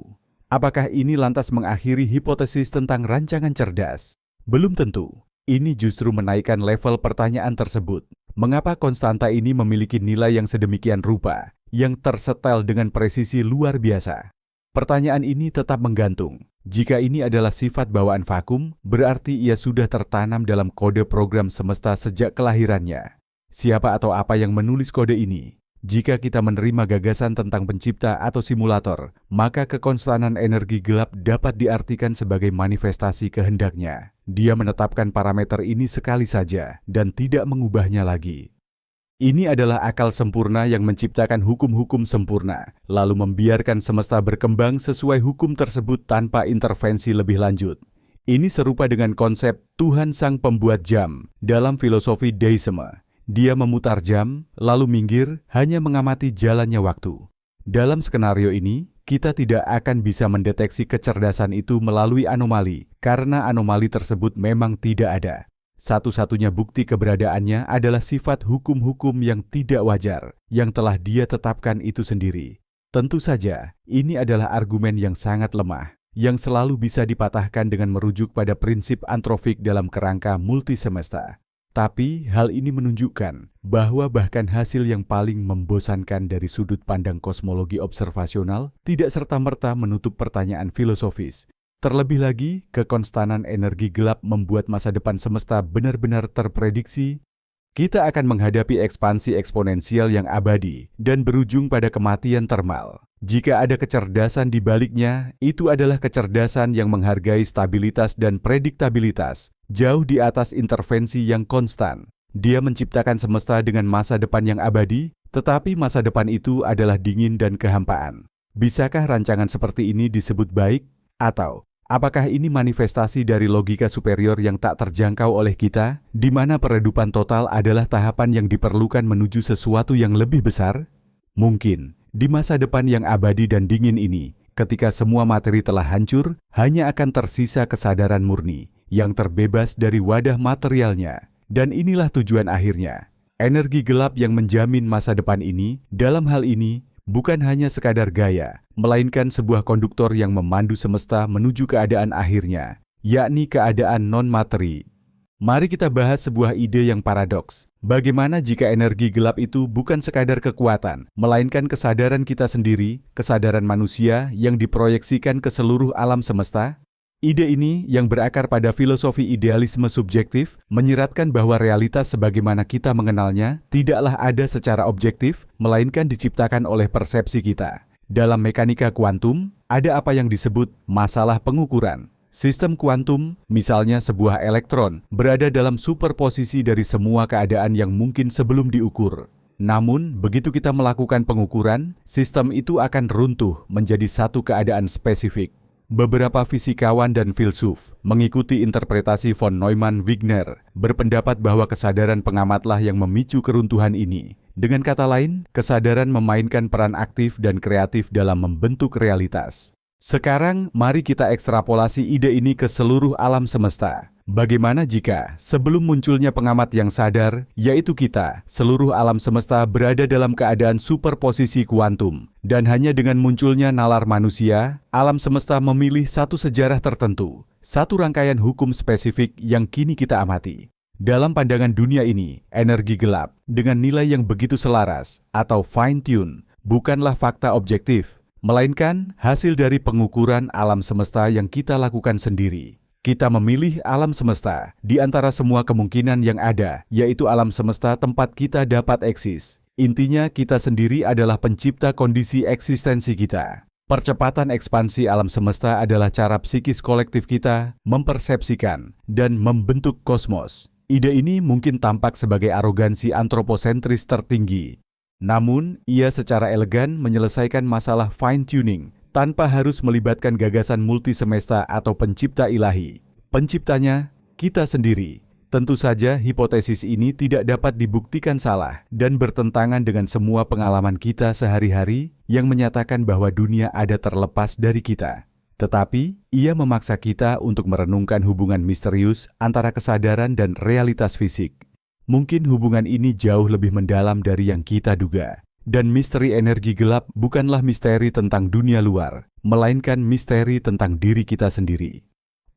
Apakah ini lantas mengakhiri hipotesis tentang rancangan cerdas? Belum tentu. Ini justru menaikkan level pertanyaan tersebut. Mengapa konstanta ini memiliki nilai yang sedemikian rupa, yang tersetel dengan presisi luar biasa? Pertanyaan ini tetap menggantung. Jika ini adalah sifat bawaan vakum, berarti ia sudah tertanam dalam kode program semesta sejak kelahirannya. Siapa atau apa yang menulis kode ini? Jika kita menerima gagasan tentang pencipta atau simulator, maka kekonstanan energi gelap dapat diartikan sebagai manifestasi kehendaknya. Dia menetapkan parameter ini sekali saja dan tidak mengubahnya lagi. Ini adalah akal sempurna yang menciptakan hukum-hukum sempurna, lalu membiarkan semesta berkembang sesuai hukum tersebut tanpa intervensi lebih lanjut. Ini serupa dengan konsep Tuhan Sang Pembuat Jam dalam filosofi deisme. Dia memutar jam, lalu minggir, hanya mengamati jalannya waktu. Dalam skenario ini, kita tidak akan bisa mendeteksi kecerdasan itu melalui anomali, karena anomali tersebut memang tidak ada. Satu-satunya bukti keberadaannya adalah sifat hukum-hukum yang tidak wajar, yang telah dia tetapkan itu sendiri. Tentu saja, ini adalah argumen yang sangat lemah, yang selalu bisa dipatahkan dengan merujuk pada prinsip antropik dalam kerangka multisemesta. Tapi hal ini menunjukkan bahwa bahkan hasil yang paling membosankan dari sudut pandang kosmologi observasional tidak serta-merta menutup pertanyaan filosofis. Terlebih lagi, kekonstanan energi gelap membuat masa depan semesta benar-benar terprediksi. Kita akan menghadapi ekspansi eksponensial yang abadi dan berujung pada kematian termal. Jika ada kecerdasan di baliknya, itu adalah kecerdasan yang menghargai stabilitas dan prediktabilitas, jauh di atas intervensi yang konstan. Dia menciptakan semesta dengan masa depan yang abadi, tetapi masa depan itu adalah dingin dan kehampaan. Bisakah rancangan seperti ini disebut baik? Atau apakah ini manifestasi dari logika superior yang tak terjangkau oleh kita, di mana peredupan total adalah tahapan yang diperlukan menuju sesuatu yang lebih besar? Mungkin, di masa depan yang abadi dan dingin ini, ketika semua materi telah hancur, hanya akan tersisa kesadaran murni, yang terbebas dari wadah materialnya. Dan inilah tujuan akhirnya. Energi gelap yang menjamin masa depan ini, dalam hal ini, bukan hanya sekadar gaya, melainkan sebuah konduktor yang memandu semesta menuju keadaan akhirnya, yakni keadaan non-materi. Mari kita bahas sebuah ide yang paradoks. Bagaimana jika energi gelap itu bukan sekadar kekuatan, melainkan kesadaran kita sendiri, kesadaran manusia yang diproyeksikan ke seluruh alam semesta? Ide ini yang berakar pada filosofi idealisme subjektif menyiratkan bahwa realitas sebagaimana kita mengenalnya tidaklah ada secara objektif, melainkan diciptakan oleh persepsi kita. Dalam mekanika kuantum, ada apa yang disebut masalah pengukuran. Sistem kuantum, misalnya sebuah elektron, berada dalam superposisi dari semua keadaan yang mungkin sebelum diukur. Namun, begitu kita melakukan pengukuran, sistem itu akan runtuh menjadi satu keadaan spesifik. Beberapa fisikawan dan filsuf, mengikuti interpretasi von Neumann-Wigner, berpendapat bahwa kesadaran pengamatlah yang memicu keruntuhan ini. Dengan kata lain, kesadaran memainkan peran aktif dan kreatif dalam membentuk realitas. Sekarang, mari kita ekstrapolasi ide ini ke seluruh alam semesta. Bagaimana jika, sebelum munculnya pengamat yang sadar, yaitu kita, seluruh alam semesta berada dalam keadaan superposisi kuantum, dan hanya dengan munculnya nalar manusia, alam semesta memilih satu sejarah tertentu, satu rangkaian hukum spesifik yang kini kita amati. Dalam pandangan dunia ini, energi gelap, dengan nilai yang begitu selaras, atau fine-tune, bukanlah fakta objektif, melainkan hasil dari pengukuran alam semesta yang kita lakukan sendiri. Kita memilih alam semesta di antara semua kemungkinan yang ada, yaitu alam semesta tempat kita dapat eksis. Intinya, kita sendiri adalah pencipta kondisi eksistensi kita. Percepatan ekspansi alam semesta adalah cara psikis kolektif kita mempersepsikan dan membentuk kosmos. Ide ini mungkin tampak sebagai arogansi antroposentris tertinggi. Namun, ia secara elegan menyelesaikan masalah fine-tuning tanpa harus melibatkan gagasan multisemesta atau pencipta ilahi. Penciptanya, kita sendiri. Tentu saja, hipotesis ini tidak dapat dibuktikan salah dan bertentangan dengan semua pengalaman kita sehari-hari yang menyatakan bahwa dunia ada terlepas dari kita. Tetapi, ia memaksa kita untuk merenungkan hubungan misterius antara kesadaran dan realitas fisik. Mungkin hubungan ini jauh lebih mendalam dari yang kita duga. Dan misteri energi gelap bukanlah misteri tentang dunia luar, melainkan misteri tentang diri kita sendiri.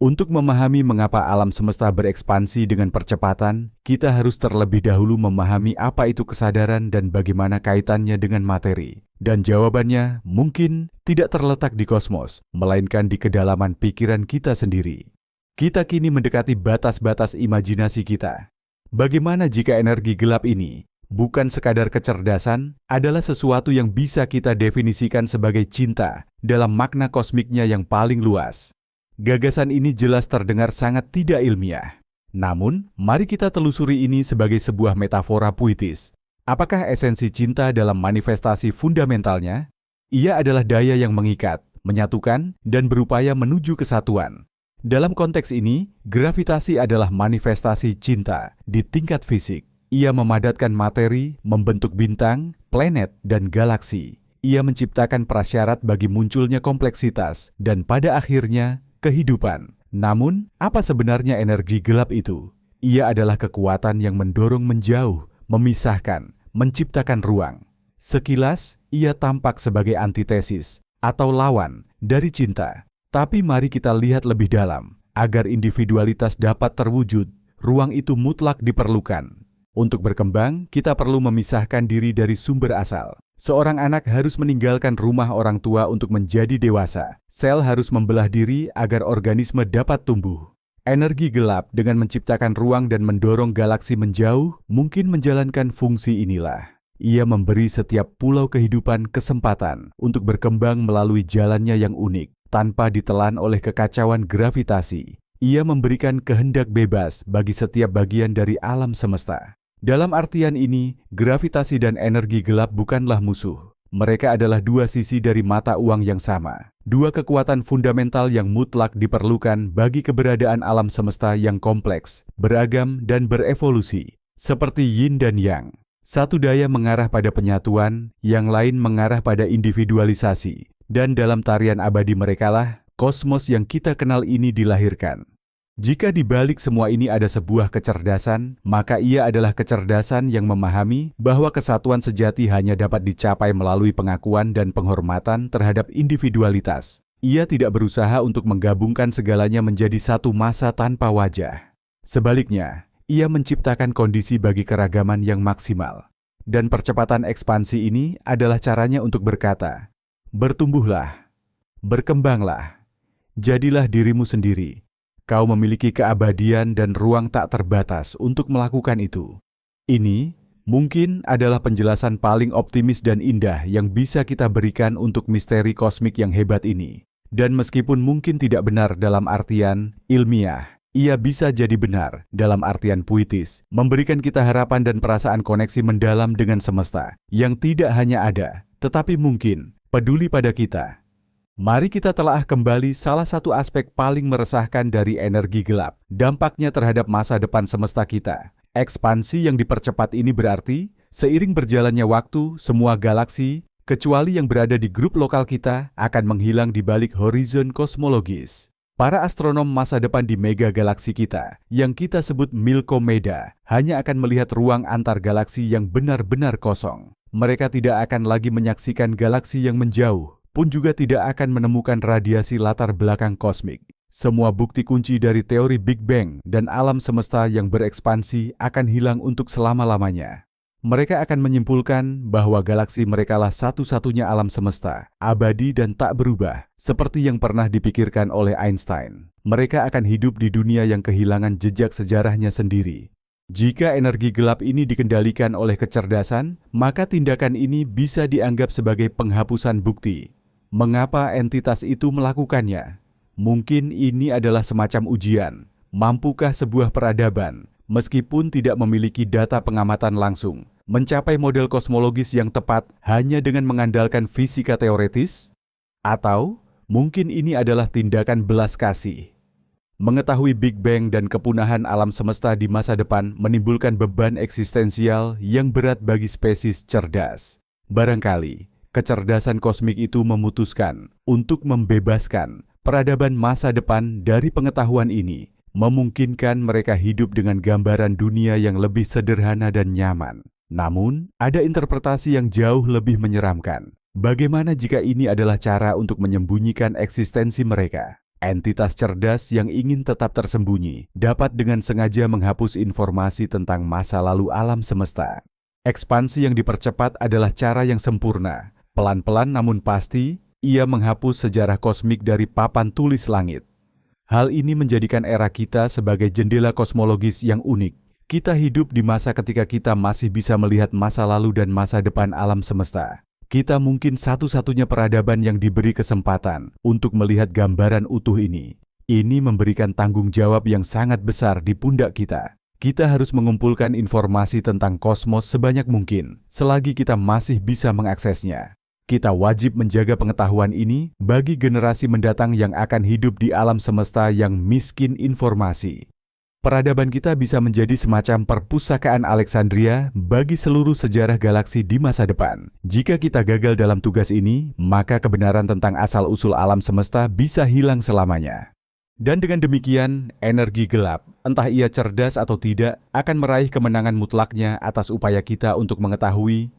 Untuk memahami mengapa alam semesta berekspansi dengan percepatan, kita harus terlebih dahulu memahami apa itu kesadaran dan bagaimana kaitannya dengan materi. Dan jawabannya mungkin tidak terletak di kosmos, melainkan di kedalaman pikiran kita sendiri. Kita kini mendekati batas-batas imajinasi kita. Bagaimana jika energi gelap ini bukan sekadar kecerdasan, adalah sesuatu yang bisa kita definisikan sebagai cinta dalam makna kosmiknya yang paling luas? Gagasan ini jelas terdengar sangat tidak ilmiah. Namun, mari kita telusuri ini sebagai sebuah metafora puitis. Apakah esensi cinta dalam manifestasi fundamentalnya? Ia adalah daya yang mengikat, menyatukan, dan berupaya menuju kesatuan. Dalam konteks ini, gravitasi adalah manifestasi cinta di tingkat fisik. Ia memadatkan materi, membentuk bintang, planet, dan galaksi. Ia menciptakan prasyarat bagi munculnya kompleksitas, dan pada akhirnya, kehidupan. Namun, apa sebenarnya energi gelap itu? Ia adalah kekuatan yang mendorong menjauh, memisahkan, menciptakan ruang. Sekilas, ia tampak sebagai antitesis atau lawan dari cinta. Tapi mari kita lihat lebih dalam. Agar individualitas dapat terwujud, ruang itu mutlak diperlukan. Untuk berkembang, kita perlu memisahkan diri dari sumber asal. Seorang anak harus meninggalkan rumah orang tua untuk menjadi dewasa. Sel harus membelah diri agar organisme dapat tumbuh. Energi gelap dengan menciptakan ruang dan mendorong galaksi menjauh mungkin menjalankan fungsi inilah. Ia memberi setiap pulau kehidupan kesempatan untuk berkembang melalui jalannya yang unik. Tanpa ditelan oleh kekacauan gravitasi, ia memberikan kehendak bebas bagi setiap bagian dari alam semesta. Dalam artian ini, gravitasi dan energi gelap bukanlah musuh. Mereka adalah dua sisi dari mata uang yang sama. Dua kekuatan fundamental yang mutlak diperlukan bagi keberadaan alam semesta yang kompleks, beragam, dan berevolusi. Seperti yin dan yang. Satu daya mengarah pada penyatuan, yang lain mengarah pada individualisasi. Dan dalam tarian abadi merekalah, kosmos yang kita kenal ini dilahirkan. Jika di balik semua ini ada sebuah kecerdasan, maka ia adalah kecerdasan yang memahami bahwa kesatuan sejati hanya dapat dicapai melalui pengakuan dan penghormatan terhadap individualitas. Ia tidak berusaha untuk menggabungkan segalanya menjadi satu massa tanpa wajah. Sebaliknya, ia menciptakan kondisi bagi keragaman yang maksimal. Dan percepatan ekspansi ini adalah caranya untuk berkata, bertumbuhlah, berkembanglah, jadilah dirimu sendiri. Kau memiliki keabadian dan ruang tak terbatas untuk melakukan itu. Ini mungkin adalah penjelasan paling optimis dan indah yang bisa kita berikan untuk misteri kosmik yang hebat ini. Dan meskipun mungkin tidak benar dalam artian ilmiah, ia bisa jadi benar dalam artian puitis, memberikan kita harapan dan perasaan koneksi mendalam dengan semesta, yang tidak hanya ada, tetapi mungkin peduli pada kita. Mari kita telaah kembali salah satu aspek paling meresahkan dari energi gelap, dampaknya terhadap masa depan semesta kita. Ekspansi yang dipercepat ini berarti, seiring berjalannya waktu, semua galaksi, kecuali yang berada di grup lokal kita, akan menghilang di balik horizon kosmologis. Para astronom masa depan di mega galaksi kita, yang kita sebut Milkomeda, hanya akan melihat ruang antar galaksi yang benar-benar kosong. Mereka tidak akan lagi menyaksikan galaksi yang menjauh, pun juga tidak akan menemukan radiasi latar belakang kosmik. Semua bukti kunci dari teori Big Bang dan alam semesta yang berekspansi akan hilang untuk selama-lamanya. Mereka akan menyimpulkan bahwa galaksi merekalah satu-satunya alam semesta, abadi dan tak berubah, seperti yang pernah dipikirkan oleh Einstein. Mereka akan hidup di dunia yang kehilangan jejak sejarahnya sendiri. Jika energi gelap ini dikendalikan oleh kecerdasan, maka tindakan ini bisa dianggap sebagai penghapusan bukti. Mengapa entitas itu melakukannya? Mungkin ini adalah semacam ujian. Mampukah sebuah peradaban, meskipun tidak memiliki data pengamatan langsung, mencapai model kosmologis yang tepat hanya dengan mengandalkan fisika teoretis? Atau mungkin ini adalah tindakan belas kasih? Mengetahui Big Bang dan kepunahan alam semesta di masa depan menimbulkan beban eksistensial yang berat bagi spesies cerdas. Barangkali, kecerdasan kosmik itu memutuskan untuk membebaskan peradaban masa depan dari pengetahuan ini, memungkinkan mereka hidup dengan gambaran dunia yang lebih sederhana dan nyaman. Namun, ada interpretasi yang jauh lebih menyeramkan. Bagaimana jika ini adalah cara untuk menyembunyikan eksistensi mereka? Entitas cerdas yang ingin tetap tersembunyi dapat dengan sengaja menghapus informasi tentang masa lalu alam semesta. Ekspansi yang dipercepat adalah cara yang sempurna. Pelan-pelan namun pasti, ia menghapus sejarah kosmik dari papan tulis langit. Hal ini menjadikan era kita sebagai jendela kosmologis yang unik, Kita hidup di masa ketika kita masih bisa melihat masa lalu dan masa depan alam semesta. Kita mungkin satu-satunya peradaban yang diberi kesempatan untuk melihat gambaran utuh ini. Ini memberikan tanggung jawab yang sangat besar di pundak kita. Kita harus mengumpulkan informasi tentang kosmos sebanyak mungkin selagi kita masih bisa mengaksesnya. Kita wajib menjaga pengetahuan ini bagi generasi mendatang yang akan hidup di alam semesta yang miskin informasi. Peradaban kita bisa menjadi semacam perpustakaan Alexandria bagi seluruh sejarah galaksi di masa depan. Jika kita gagal dalam tugas ini, maka kebenaran tentang asal-usul alam semesta bisa hilang selamanya. Dan dengan demikian, energi gelap, entah ia cerdas atau tidak, akan meraih kemenangan mutlaknya atas upaya kita untuk mengetahui.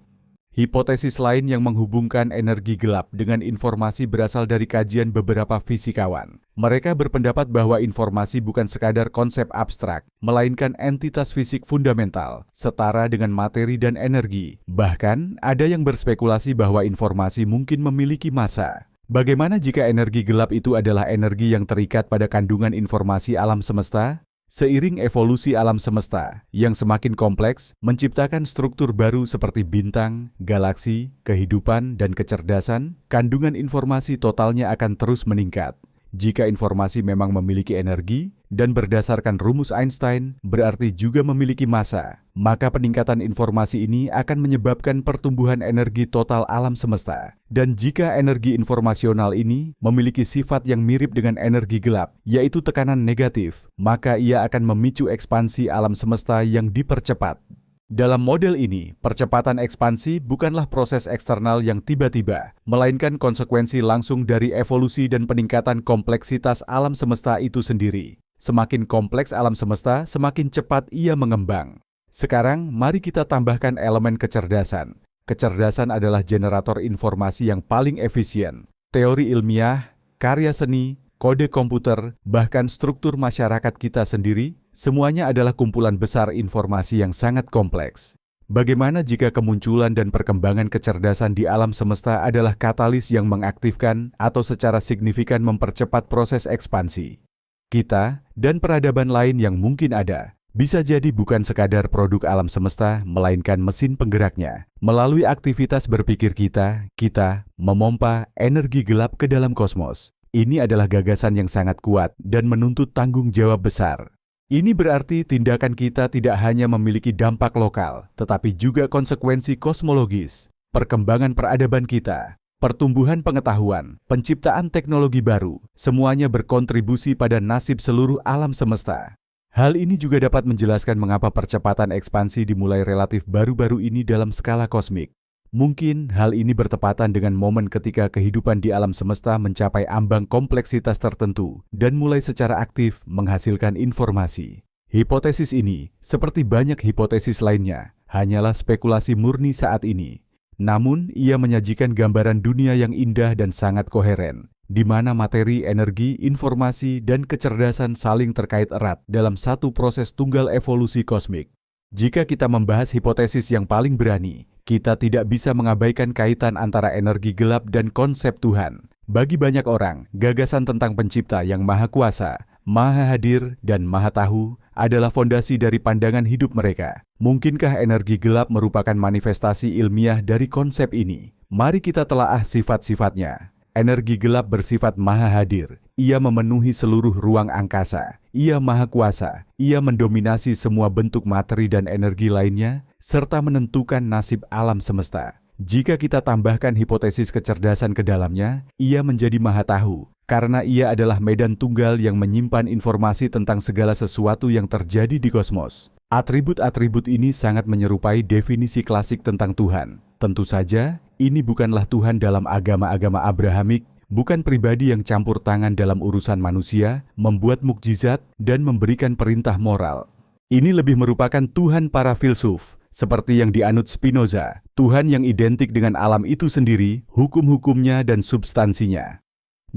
Hipotesis lain yang menghubungkan energi gelap dengan informasi berasal dari kajian beberapa fisikawan. Mereka berpendapat bahwa informasi bukan sekadar konsep abstrak, melainkan entitas fisik fundamental, setara dengan materi dan energi. Bahkan, ada yang berspekulasi bahwa informasi mungkin memiliki massa. Bagaimana jika energi gelap itu adalah energi yang terikat pada kandungan informasi alam semesta? Seiring evolusi alam semesta yang semakin kompleks, menciptakan struktur baru seperti bintang, galaksi, kehidupan, dan kecerdasan, kandungan informasi totalnya akan terus meningkat. Jika informasi memang memiliki energi dan berdasarkan rumus Einstein berarti juga memiliki massa, maka peningkatan informasi ini akan menyebabkan pertumbuhan energi total alam semesta. Dan jika energi informasional ini memiliki sifat yang mirip dengan energi gelap, yaitu tekanan negatif, maka ia akan memicu ekspansi alam semesta yang dipercepat. Dalam model ini, percepatan ekspansi bukanlah proses eksternal yang tiba-tiba, melainkan konsekuensi langsung dari evolusi dan peningkatan kompleksitas alam semesta itu sendiri. Semakin kompleks alam semesta, semakin cepat ia mengembang. Sekarang, mari kita tambahkan elemen kecerdasan. Kecerdasan adalah generator informasi yang paling efisien. Teori ilmiah, karya seni, kode komputer, bahkan struktur masyarakat kita sendiri, semuanya adalah kumpulan besar informasi yang sangat kompleks. Bagaimana jika kemunculan dan perkembangan kecerdasan di alam semesta adalah katalis yang mengaktifkan atau secara signifikan mempercepat proses ekspansi? Kita dan peradaban lain yang mungkin ada, bisa jadi bukan sekadar produk alam semesta, melainkan mesin penggeraknya. Melalui aktivitas berpikir kita memompa energi gelap ke dalam kosmos. Ini adalah gagasan yang sangat kuat dan menuntut tanggung jawab besar. Ini berarti tindakan kita tidak hanya memiliki dampak lokal, tetapi juga konsekuensi kosmologis. Perkembangan peradaban kita, pertumbuhan pengetahuan, penciptaan teknologi baru, semuanya berkontribusi pada nasib seluruh alam semesta. Hal ini juga dapat menjelaskan mengapa percepatan ekspansi dimulai relatif baru-baru ini dalam skala kosmik. Mungkin hal ini bertepatan dengan momen ketika kehidupan di alam semesta mencapai ambang kompleksitas tertentu dan mulai secara aktif menghasilkan informasi. Hipotesis ini, seperti banyak hipotesis lainnya, hanyalah spekulasi murni saat ini. Namun, ia menyajikan gambaran dunia yang indah dan sangat koheren, di mana materi, energi, informasi, dan kecerdasan saling terkait erat dalam satu proses tunggal evolusi kosmik. Jika kita membahas hipotesis yang paling berani, kita tidak bisa mengabaikan kaitan antara energi gelap dan konsep Tuhan. Bagi banyak orang, gagasan tentang pencipta yang maha kuasa, maha hadir, dan maha tahu adalah fondasi dari pandangan hidup mereka. Mungkinkah energi gelap merupakan manifestasi ilmiah dari konsep ini? Mari kita telaah sifat-sifatnya. Energi gelap bersifat maha hadir. Ia memenuhi seluruh ruang angkasa. Ia maha kuasa. Ia mendominasi semua bentuk materi dan energi lainnya, serta menentukan nasib alam semesta. Jika kita tambahkan hipotesis kecerdasan ke dalamnya, ia menjadi maha tahu, karena ia adalah medan tunggal yang menyimpan informasi tentang segala sesuatu yang terjadi di kosmos. Atribut-atribut ini sangat menyerupai definisi klasik tentang Tuhan. Tentu saja, ini bukanlah Tuhan dalam agama-agama Abrahamik, bukan pribadi yang campur tangan dalam urusan manusia, membuat mukjizat, dan memberikan perintah moral. Ini lebih merupakan Tuhan para filsuf, seperti yang dianut Spinoza, Tuhan yang identik dengan alam itu sendiri, hukum-hukumnya, dan substansinya.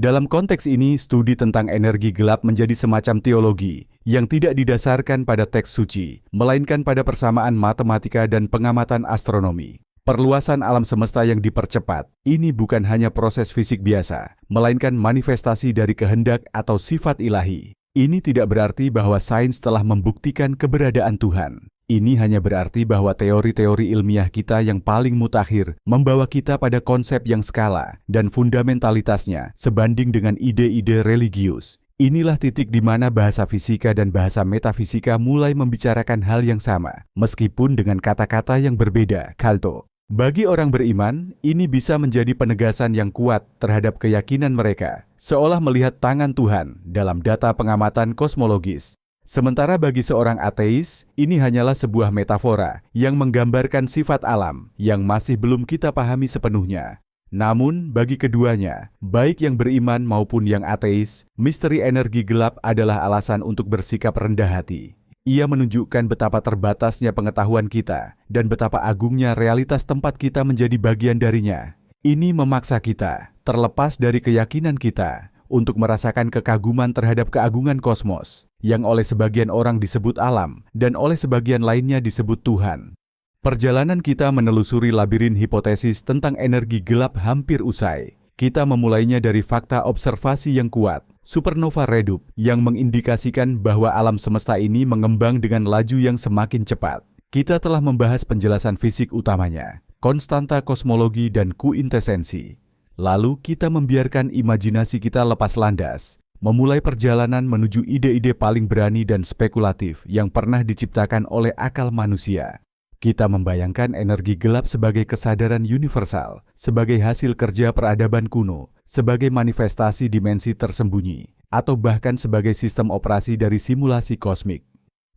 Dalam konteks ini, studi tentang energi gelap menjadi semacam teologi yang tidak didasarkan pada teks suci, melainkan pada persamaan matematika dan pengamatan astronomi. Perluasan alam semesta yang dipercepat, ini bukan hanya proses fisik biasa, melainkan manifestasi dari kehendak atau sifat ilahi. Ini tidak berarti bahwa sains telah membuktikan keberadaan Tuhan. Ini hanya berarti bahwa teori-teori ilmiah kita yang paling mutakhir membawa kita pada konsep yang skala dan fundamentalitasnya sebanding dengan ide-ide religius. Inilah titik di mana bahasa fisika dan bahasa metafisika mulai membicarakan hal yang sama, meskipun dengan kata-kata yang berbeda, Kalto. Bagi orang beriman, ini bisa menjadi penegasan yang kuat terhadap keyakinan mereka, seolah melihat tangan Tuhan dalam data pengamatan kosmologis. Sementara bagi seorang ateis, ini hanyalah sebuah metafora yang menggambarkan sifat alam yang masih belum kita pahami sepenuhnya. Namun, bagi keduanya, baik yang beriman maupun yang ateis, misteri energi gelap adalah alasan untuk bersikap rendah hati. Ia menunjukkan betapa terbatasnya pengetahuan kita dan betapa agungnya realitas tempat kita menjadi bagian darinya. Ini memaksa kita, terlepas dari keyakinan kita, untuk merasakan kekaguman terhadap keagungan kosmos, yang oleh sebagian orang disebut alam dan oleh sebagian lainnya disebut Tuhan. Perjalanan kita menelusuri labirin hipotesis tentang energi gelap hampir usai. Kita memulainya dari fakta observasi yang kuat, supernova redup yang mengindikasikan bahwa alam semesta ini mengembang dengan laju yang semakin cepat. Kita telah membahas penjelasan fisik utamanya, konstanta kosmologi dan kuintesensi. Lalu kita membiarkan imajinasi kita lepas landas, memulai perjalanan menuju ide-ide paling berani dan spekulatif yang pernah diciptakan oleh akal manusia. Kita membayangkan energi gelap sebagai kesadaran universal, sebagai hasil kerja peradaban kuno, sebagai manifestasi dimensi tersembunyi, atau bahkan sebagai sistem operasi dari simulasi kosmik.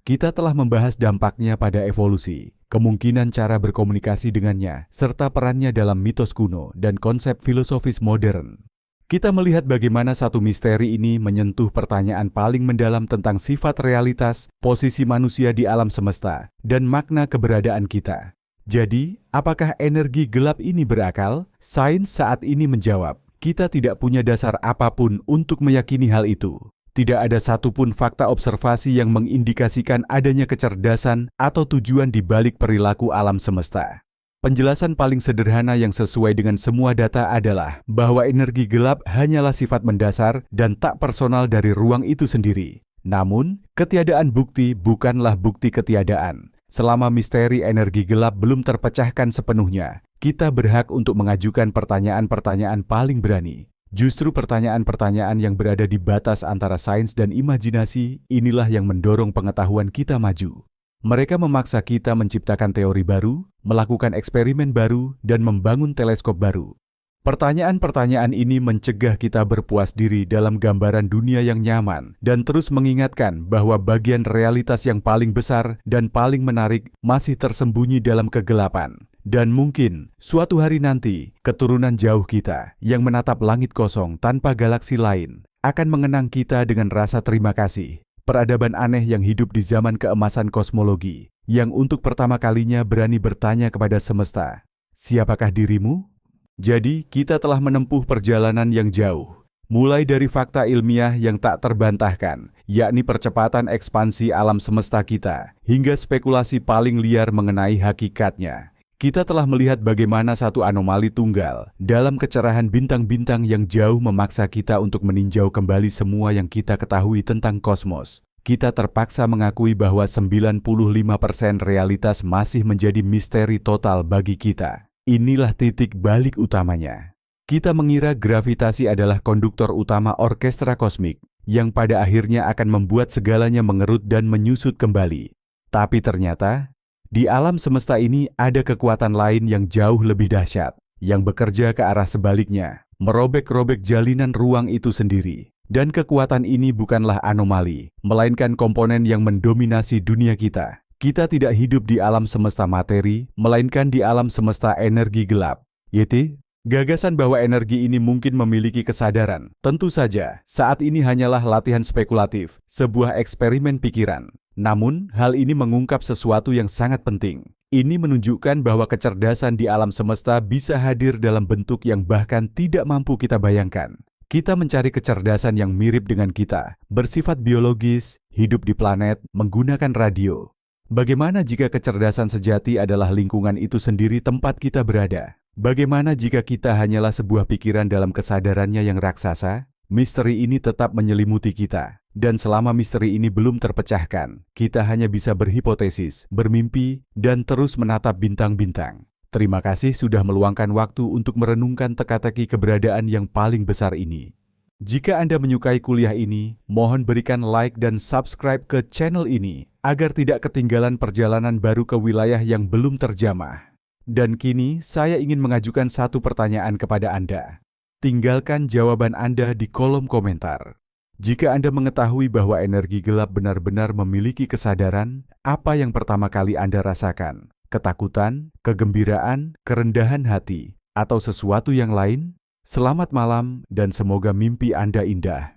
Kita telah membahas dampaknya pada evolusi, kemungkinan cara berkomunikasi dengannya, serta perannya dalam mitos kuno dan konsep filosofis modern. Kita melihat bagaimana satu misteri ini menyentuh pertanyaan paling mendalam tentang sifat realitas, posisi manusia di alam semesta, dan makna keberadaan kita. Jadi, apakah energi gelap ini berakal? Sains saat ini menjawab, kita tidak punya dasar apapun untuk meyakini hal itu. Tidak ada satupun fakta observasi yang mengindikasikan adanya kecerdasan atau tujuan di balik perilaku alam semesta. Penjelasan paling sederhana yang sesuai dengan semua data adalah bahwa energi gelap hanyalah sifat mendasar dan tak personal dari ruang itu sendiri. Namun, ketiadaan bukti bukanlah bukti ketiadaan. Selama misteri energi gelap belum terpecahkan sepenuhnya, kita berhak untuk mengajukan pertanyaan-pertanyaan paling berani. Justru pertanyaan-pertanyaan yang berada di batas antara sains dan imajinasi, inilah yang mendorong pengetahuan kita maju. Mereka memaksa kita menciptakan teori baru, melakukan eksperimen baru, dan membangun teleskop baru. Pertanyaan-pertanyaan ini mencegah kita berpuas diri dalam gambaran dunia yang nyaman dan terus mengingatkan bahwa bagian realitas yang paling besar dan paling menarik masih tersembunyi dalam kegelapan. Dan mungkin suatu hari nanti, keturunan jauh kita yang menatap langit kosong tanpa galaksi lain akan mengenang kita dengan rasa terima kasih. Peradaban aneh yang hidup di zaman keemasan kosmologi, yang untuk pertama kalinya berani bertanya kepada semesta, siapakah dirimu? Jadi, kita telah menempuh perjalanan yang jauh, mulai dari fakta ilmiah yang tak terbantahkan, yakni percepatan ekspansi alam semesta kita, hingga spekulasi paling liar mengenai hakikatnya. Kita telah melihat bagaimana satu anomali tunggal dalam kecerahan bintang-bintang yang jauh memaksa kita untuk meninjau kembali semua yang kita ketahui tentang kosmos. Kita terpaksa mengakui bahwa 95% realitas masih menjadi misteri total bagi kita. Inilah titik balik utamanya. Kita mengira gravitasi adalah konduktor utama orkestra kosmik yang pada akhirnya akan membuat segalanya mengerut dan menyusut kembali. Tapi ternyata, di alam semesta ini ada kekuatan lain yang jauh lebih dahsyat, yang bekerja ke arah sebaliknya, merobek-robek jalinan ruang itu sendiri. Dan kekuatan ini bukanlah anomali, melainkan komponen yang mendominasi dunia kita. Kita tidak hidup di alam semesta materi, melainkan di alam semesta energi gelap. Yaitu, gagasan bahwa energi ini mungkin memiliki kesadaran. Tentu saja, saat ini hanyalah latihan spekulatif, sebuah eksperimen pikiran. Namun, hal ini mengungkap sesuatu yang sangat penting. Ini menunjukkan bahwa kecerdasan di alam semesta bisa hadir dalam bentuk yang bahkan tidak mampu kita bayangkan. Kita mencari kecerdasan yang mirip dengan kita, bersifat biologis, hidup di planet, menggunakan radio. Bagaimana jika kecerdasan sejati adalah lingkungan itu sendiri tempat kita berada? Bagaimana jika kita hanyalah sebuah pikiran dalam kesadarannya yang raksasa? Misteri ini tetap menyelimuti kita. Dan selama misteri ini belum terpecahkan, kita hanya bisa berhipotesis, bermimpi, dan terus menatap bintang-bintang. Terima kasih sudah meluangkan waktu untuk merenungkan teka-teki keberadaan yang paling besar ini. Jika Anda menyukai kuliah ini, mohon berikan like dan subscribe ke channel ini agar tidak ketinggalan perjalanan baru ke wilayah yang belum terjamah. Dan kini, saya ingin mengajukan satu pertanyaan kepada Anda. Tinggalkan jawaban Anda di kolom komentar. Jika Anda mengetahui bahwa energi gelap benar-benar memiliki kesadaran, apa yang pertama kali Anda rasakan? Ketakutan, kegembiraan, kerendahan hati, atau sesuatu yang lain? Selamat malam dan semoga mimpi Anda indah.